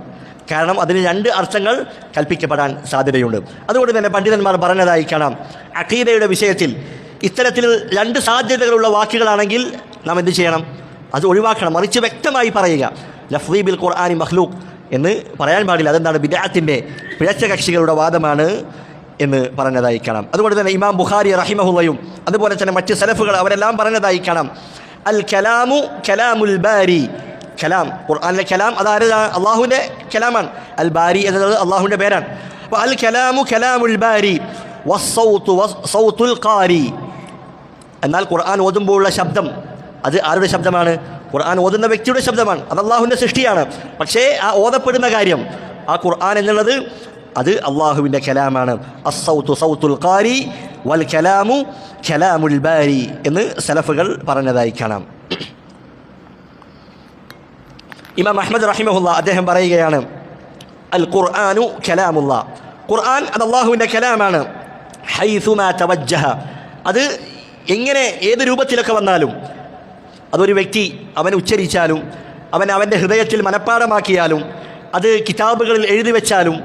കാരണം അതിന് രണ്ട് അർത്ഥങ്ങൾ കൽപ്പിക്കപ്പെടാൻ സാധ്യതയുണ്ട്. അതുകൊണ്ട് തന്നെ പണ്ഡിതന്മാർ പറഞ്ഞതായി കാണാം, അഖീദയുടെ വിഷയത്തിൽ ഇത്തരത്തിൽ രണ്ട് സാധ്യതകളുള്ള വാക്കുകളാണെങ്കിൽ നാം എന്ത് ചെയ്യണം? അത് ഒഴിവാക്കണം. മറിച്ച് വ്യക്തമായി പറയുക, ലഫ്ളി ബിൽ ഖുർആനി മഖ്ലൂഖ് എന്ന് പറയാൻ പാടില്ല. അതെന്താണ്? ബിദ്അത്തിൻ്റെ പിഴച്ച കക്ഷികളുടെ വാദമാണ് എന്ന് പറഞ്ഞതായി കാണാം. അതുകൊണ്ട് തന്നെ ഇമാം ബുഖാരി റഹിമഹുള്ളയും അതുപോലെ തന്നെ മറ്റ് സലഫുകൾ അവരെല്ലാം പറഞ്ഞതായി കാണാം, അൽ കലാമു കലാമുൽ ബാരി കലാം, ഖുർആനിലെ കലാം അതാരതാണ്? അള്ളാഹുവിൻ്റെ കലാമാണ്. അൽ ബാരി എന്നത് അള്ളാഹുവിൻ്റെ പേരാണ്. അപ്പോൾ അൽ കലാമു കലാമുൽ ബാരി വസ്സൗതു സൗത്തുൽ ഖാരി. എന്നാൽ ഖുർആൻ ഓതുമ്പോഴുള്ള ശബ്ദം അത് ആരുടെ ശബ്ദമാണ്? ഖുർആൻ ഓതുന്ന വ്യക്തിയുടെ ശബ്ദമാണ്. അത് അള്ളാഹുവിൻ്റെ സൃഷ്ടിയാണ്. പക്ഷേ ആ ഓതപ്പെടുന്ന കാര്യം, ആ ഖുർആൻ എന്നുള്ളത് അത് അള്ളാഹുവിൻ്റെ കലാമാണ്. അസ്സൗതു സൗത്തുൽ ഖാരി വൽ കലാമു കലാമുൽ ബാരി എന്ന് സലഫുകൾ പറഞ്ഞതായി കാണാം. ഇമാം അഹ്മദ് റഹിമഹുല്ലാ അദ്ദേഹം പറയുകയാണ്, അൽ ഖുർആനു കലാമുല്ലാ, ഖുർആൻ അത് അള്ളാഹുവിൻ്റെ കലാമാണ്. ഹൈസുമാ തവജ്ജഹ, അത് എങ്ങനെ ഏത് രൂപത്തിലൊക്കെ വന്നാലും, അതൊരു വ്യക്തി അവൻ ഉച്ചരിച്ചാലും അവൻ്റെ ഹൃദയത്തിൽ മനഃപ്പാഠമാക്കിയാലും അത് കിതാബുകളിൽ എഴുതി വെച്ചാലും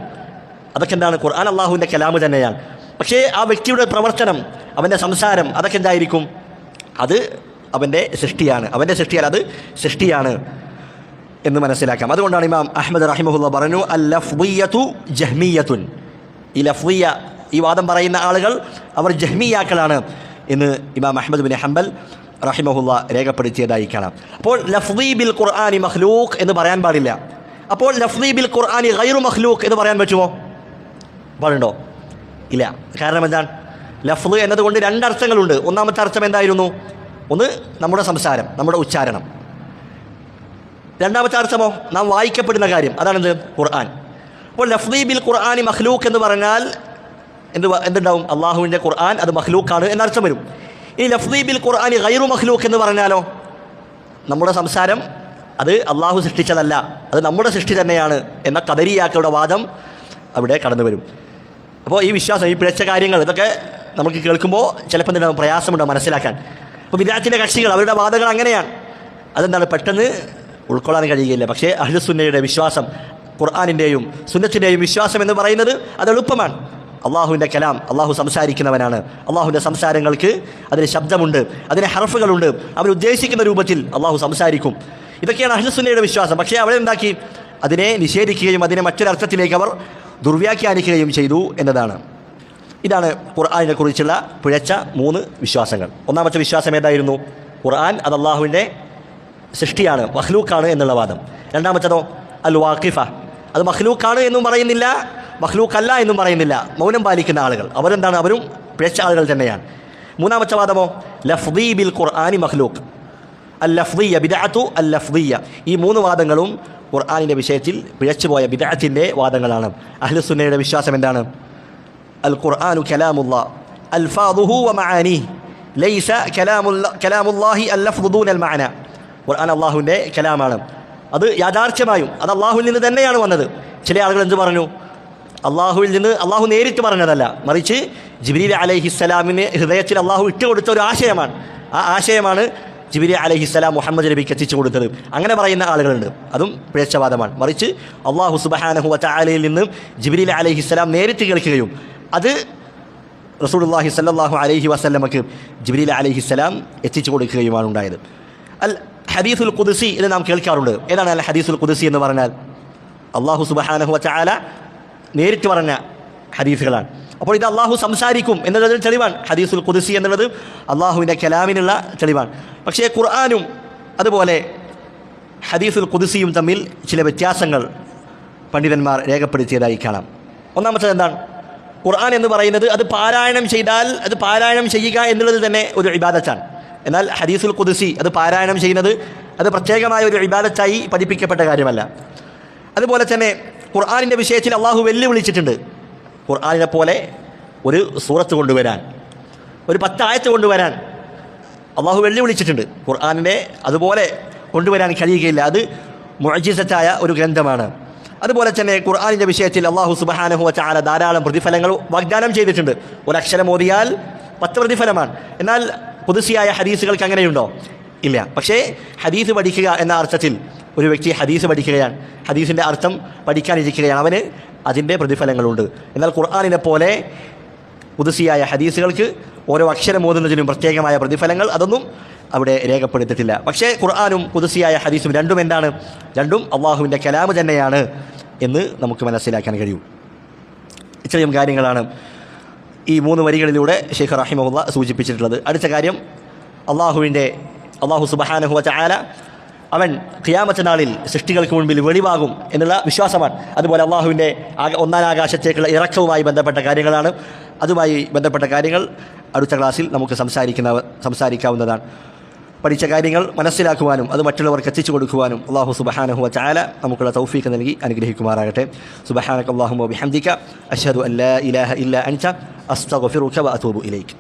അതൊക്കെ എന്താണ്? ഖുർആൻ അള്ളാഹുവിൻ്റെ കലാമ് തന്നെയാണ്. പക്ഷേ ആ വ്യക്തിയുടെ പ്രവർത്തനം, അവൻ്റെ സംസാരം അതൊക്കെ എന്തായിരിക്കും? അത് അവൻ്റെ സൃഷ്ടിയാണ്. അവൻ്റെ സൃഷ്ടിയാൽ അത് സൃഷ്ടിയാണ് എന്ന് മനസ്സിലാക്കാം. അതുകൊണ്ടാണ് ഇമാം അഹ്മദ് റഹിമഹുല്ലാ പറഞ്ഞു, അൽ ലഫ്ദിയ്യതു ജഹ്മിയ്യത്തുൻ, ഈ ലഫ്ദിയ്യ, ഈ വാദം പറയുന്ന ആളുകൾ അവർ ജഹ്മിയാക്കളാണ് എന്ന് ഇമാം അഹ്മദ് ബിൻ ഹംബൽ റഹിമഹുല്ലാ രേഖപ്പെടുത്തിയതായി കാണാം. അപ്പോൾ ലഫ്ദി ബിൽ ഖുർആനി മഖ്ലൂഖ് എന്ന് പറയാൻ പാടില്ല. അപ്പോൾ ലഫ്ദി ബിൽ ഖുർആനി ഗൈറു മഖ്ലൂഖ് എന്ന് പറയാൻ പറ്റുമോ? പാടുണ്ടോ? ഇല്ല. കാരണം എന്താണ്? ലഫ്ദ് എന്നതുകൊണ്ട് രണ്ടർത്ഥങ്ങളുണ്ട്. ഒന്നാമത്തെ അർത്ഥം എന്തായിരുന്നു? ഒന്ന് നമ്മുടെ സംസാരം, നമ്മുടെ ഉച്ചാരണം. രണ്ടാമത്തെ അർത്ഥമോ? നാം വായിക്കപ്പെടുന്ന കാര്യം, അതാണെന്ത്? ഖുർആൻ. അപ്പോൾ ലഫ്ദി ബിൽ ഖുർആനി മഖ്ലൂഖ് എന്ന് പറഞ്ഞാൽ എന്തുണ്ടാവും? അള്ളാഹുവിൻ്റെ ഖുർആൻ അത് മഖ്ലൂഖാണ് എന്നർത്ഥം വരും. ഈ ലഫ്ദി ബിൽ ഖുർആനി ഗൈറു മഖ്ലൂഖ് എന്ന് പറഞ്ഞാലോ, നമ്മുടെ സംസാരം അത് അള്ളാഹു സൃഷ്ടിച്ചതല്ല, അത് നമ്മുടെ സൃഷ്ടി തന്നെയാണ് എന്ന ഖദരിയാക്കളുടെ വാദം അവിടെ കടന്നു വരും. അപ്പോൾ ഈ വിശ്വാസം, ഈ പിഴച്ച കാര്യങ്ങൾ ഇതൊക്കെ നമുക്ക് കേൾക്കുമ്പോൾ ചിലപ്പോൾ എന്തുണ്ടാകും? പ്രയാസമുണ്ടാകും മനസ്സിലാക്കാൻ. അപ്പോൾ വിദഅത്തിന്റെ കക്ഷികൾ അവരുടെ വാദങ്ങൾ അങ്ങനെയാണ്. അതെന്താണ്? പെട്ടെന്ന് ഉൾക്കൊള്ളാൻ കഴിയുകയില്ല. പക്ഷേ അഹ്ലുസുന്നയുടെ വിശ്വാസം, ഖുർആനിൻ്റെയും സുന്നത്തിൻ്റെയും വിശ്വാസം എന്ന് പറയുന്നത് അത് എളുപ്പമാണ്. അള്ളാഹുവിൻ്റെ കലാം, അള്ളാഹു സംസാരിക്കുന്നവനാണ്. അള്ളാഹുവിൻ്റെ സംസാരങ്ങൾക്ക് അതിന് ശബ്ദമുണ്ട്, അതിന് ഹർഫുകളുണ്ട്. അവൻ ഉദ്ദേശിക്കുന്ന രൂപത്തിൽ അള്ളാഹു സംസാരിക്കും. ഇതൊക്കെയാണ് അഹ്ലുസുന്നയുടെ വിശ്വാസം. പക്ഷേ അവരെന്താക്കി? അതിനെ നിഷേധിക്കുകയും അതിനെ മറ്റൊരർത്ഥത്തിലേക്ക് അവർ ദുർവ്യാഖ്യാനിക്കുകയും ചെയ്തു എന്നതാണ്. ഇതാണ് ഖുർആനിനെ കുറിച്ചുള്ള പിഴച്ച 3 വിശ്വാസങ്ങൾ. ഒന്നാമത്തെ വിശ്വാസം ഏതായിരുന്നു? ഖുർആൻ അത് അള്ളാഹുവിൻ്റെ സൃഷ്ടിയാണ്, മഖ്ലൂക്കാണ് എന്നുള്ള വാദം. രണ്ടാമത്തേതോ അൽ വാഖിഫ, അത് മഖ്ലൂക്കാണ് എന്നും പറയുന്നില്ല, മഖ്ലൂക്കല്ല എന്നും പറയുന്നില്ല, മൗനം പാലിക്കുന്ന ആളുകൾ. അവരെന്താണ്? അവരും പിഴച്ച ആളുകൾ തന്നെയാണ്. മൂന്നാമത്തെ വാദമോ ലഫ്ദി ബിൽ ഖുർആനി മഖ്ലൂക്ക്, അൽ ലഫ്ദിയ്യ ബിദ്അത്തു അൽ ലഫ്ദിയ്യ. ഈ 3 വാദങ്ങളും ഖുർആനിൻ്റെ വിഷയത്തിൽ പിഴച്ചുപോയ ബിദ്അത്തിൻ്റെ വാദങ്ങളാണ്. അഹ്ലുസുന്നയുടെ വിശ്വാസം എന്താണ്? അൽ ഖുർആനു കലാമുല്ലാഹ് അൽഫാദുഹു വ മആനിഹി ലൈസ കലാമുല്ലാഹി അൽ ലഫ്ദു ദൂനൽ മഅന. ഖുർആൻ അള്ളാഹുവിൻ്റെ കലാമാണ്, അത് യാഥാർത്ഥ്യമായും അത് അള്ളാഹുവിൽ നിന്ന് തന്നെയാണ് വന്നത്. ചില ആളുകൾ എന്ത് പറഞ്ഞു? അള്ളാഹുവിൽ നിന്ന് അള്ളാഹു നേരിട്ട് പറഞ്ഞതല്ല, മറിച്ച് ജിബ്രീൽ അലൈഹിസ്സലാമിന് ഹൃദയത്തിൽ അള്ളാഹു ഇട്ടുകൊടുത്ത ഒരു ആശയമാണ്. ആ ആശയമാണ് ജിബ്രീൽ അലൈഹിസ്സലാം മുഹമ്മദ് നബിക്ക് എത്തിച്ചു കൊടുത്തത്. അങ്ങനെ പറയുന്ന ആളുകളുണ്ട്, അതും പിഴച്ചവാദമാണ്. മറിച്ച് അള്ളാഹു സുബ്ഹാനഹു വ തആലയിൽ നിന്ന് ജിബ്രീൽ അലൈഹിസ്സലാം നേരിട്ട് കേൾക്കുകയും അത് റസൂലുള്ളാഹി സ്വല്ലല്ലാഹു അലൈഹി വസല്ലമക്ക് ജിബ്രീൽ അലൈഹിസ്സലാം എത്തിച്ചു കൊടുക്കുകയുമാണ് ഉണ്ടായത്. അൽ ഹദീസുൽ ഖുദ്സി എന്ന് നാം കേൾക്കാറുണ്ട്. ഏതാണ് അൽ ഹദീസുൽ ഖുദ്സി എന്ന് പറഞ്ഞാൽ? അള്ളാഹു സുബ്ഹാനഹു വ തആല നേരിട്ട് പറഞ്ഞ ഹദീസുകളാണ്. അപ്പോൾ ഇത് അള്ളാഹു സംസാരിക്കും എന്നുള്ളതിൽ തെളിവാണ്. ഹദീസുൽ ഖുദ്സി എന്നുള്ളത് അള്ളാഹുവിൻ്റെ കലാമിനുള്ള തെളിവാണ്. പക്ഷേ ഖുർആനും അതുപോലെ ഹദീസുൽ ഖുദ്സിയും തമ്മിൽ ചില വ്യത്യാസങ്ങൾ പണ്ഡിതന്മാർ രേഖപ്പെടുത്തിയതായി കാണാം. ഒന്നാമത്തേത് എന്താണ്? ഖുർആൻ എന്ന് പറയുന്നത് അത് പാരായണം ചെയ്താൽ അത് പാരായണം ചെയ്യുക എന്നുള്ളത് തന്നെ ഒരു ഇബാദത്താണ്. എന്നാൽ ഹദീസുൽ ഖുദ്സി അത് പാരായണം ചെയ്യുന്നത് അത് പ്രത്യേകമായ ഒരു ഇബാദത്തായി പഠിപ്പിക്കപ്പെട്ട കാര്യമല്ല. അതുപോലെ തന്നെ ഖുർആനിൻ്റെ വിഷയത്തിൽ അള്ളാഹു വെല്ലുവിളിച്ചിട്ടുണ്ട്. ഖുർആനിനെ പോലെ ഒരു സൂറത്ത് കൊണ്ടുവരാൻ, ഒരു 10 ആയത്ത് കൊണ്ടുവരാൻ അള്ളാഹു വെല്ലുവിളിച്ചിട്ടുണ്ട്. ഖുർആനിനെ അതുപോലെ കൊണ്ടുവരാൻ കഴിയുകയില്ല, അത് മുഅ്ജിസത്തായ ഒരു ഗ്രന്ഥമാണ്. അതുപോലെ തന്നെ ഖുർആനിൻ്റെ വിഷയത്തിൽ അള്ളാഹു സുബ്ഹാനഹു വ തആല ധാരാളം പ്രതിഫലങ്ങൾ വാഗ്ദാനം ചെയ്തിട്ടുണ്ട്. ഒരക്ഷരം ഓതിയാൽ 10 പ്രതിഫലമാണ്. എന്നാൽ ഖുദ്സിയായ ഹദീസുകൾക്ക് അങ്ങനെയുണ്ടോ? ഇല്ല. പക്ഷേ ഹദീസ് പഠിക്കുക എന്ന അർത്ഥത്തിൽ ഒരു വ്യക്തി ഹദീസ് പഠിക്കുകയാണ്, ഹദീസിൻ്റെ അർത്ഥം പഠിക്കാനിരിക്കുകയാണ്, അവന് അതിൻ്റെ പ്രതിഫലങ്ങളുണ്ട്. എന്നാൽ ഖുർആനിനെ പോലെ ഖുദ്സിയായ ഹദീസുകൾക്ക് ഓരോ അക്ഷരം ഓതുന്നതിനും പ്രത്യേകമായ പ്രതിഫലങ്ങൾ അതൊന്നും അവിടെ രേഖപ്പെടുത്തിയിട്ടില്ല. പക്ഷേ ഖുർആനും ഖുദ്സിയായ ഹദീസും രണ്ടും എന്താണ്? രണ്ടും അള്ളാഹുവിൻ്റെ കലാമ് തന്നെയാണ് എന്ന് നമുക്ക് മനസ്സിലാക്കാൻ കഴിയും. ഇത്രയും കാര്യങ്ങളാണ് ഈ 3 വരികളിലൂടെ ശൈഖ് റഹിമഹുല്ലാഹ് സൂചിപ്പിച്ചിട്ടുള്ളത്. അടുത്ത കാര്യം, അള്ളാഹു സുബ്ഹാനഹു വ തആല അവൻ ഖിയാമത്ത് നാളിൽ സൃഷ്ടികൾക്ക് മുൻപിൽ വെളിവാകും എന്നുള്ള വിശ്വാസമാണ്. അതുപോലെ അള്ളാഹുവിൻ്റെ ഒന്നാം ആകാശത്തേക്കുള്ള ഇറക്കവുമായി ബന്ധപ്പെട്ട കാര്യങ്ങളാണ്. അതുമായി ബന്ധപ്പെട്ട കാര്യങ്ങൾ അടുത്ത ക്ലാസ്സിൽ നമുക്ക് സംസാരിക്കാവുന്നതാണ്. പഠിച്ച കാര്യങ്ങൾ മനസ്സിലാക്കുവാനും അത് മറ്റുള്ളവർക്ക് എത്തിച്ചു കൊടുക്കുവാനും അല്ലാഹു സുബ്ഹാനഹു വ തആല നമുക്കുള്ള തൗഫീഖ് നൽകി അനുഗ്രഹിക്കുമാറാകട്ടെ. സുബ്ഹാനക അല്ലാഹുമ്മ വബിഹംദിക അശ്ഹദു അൻ ലാ ഇലാഹ ഇല്ലാ അൻത അസ്തഗ്ഫിറുക വ അതൂബു ഇലൈക്.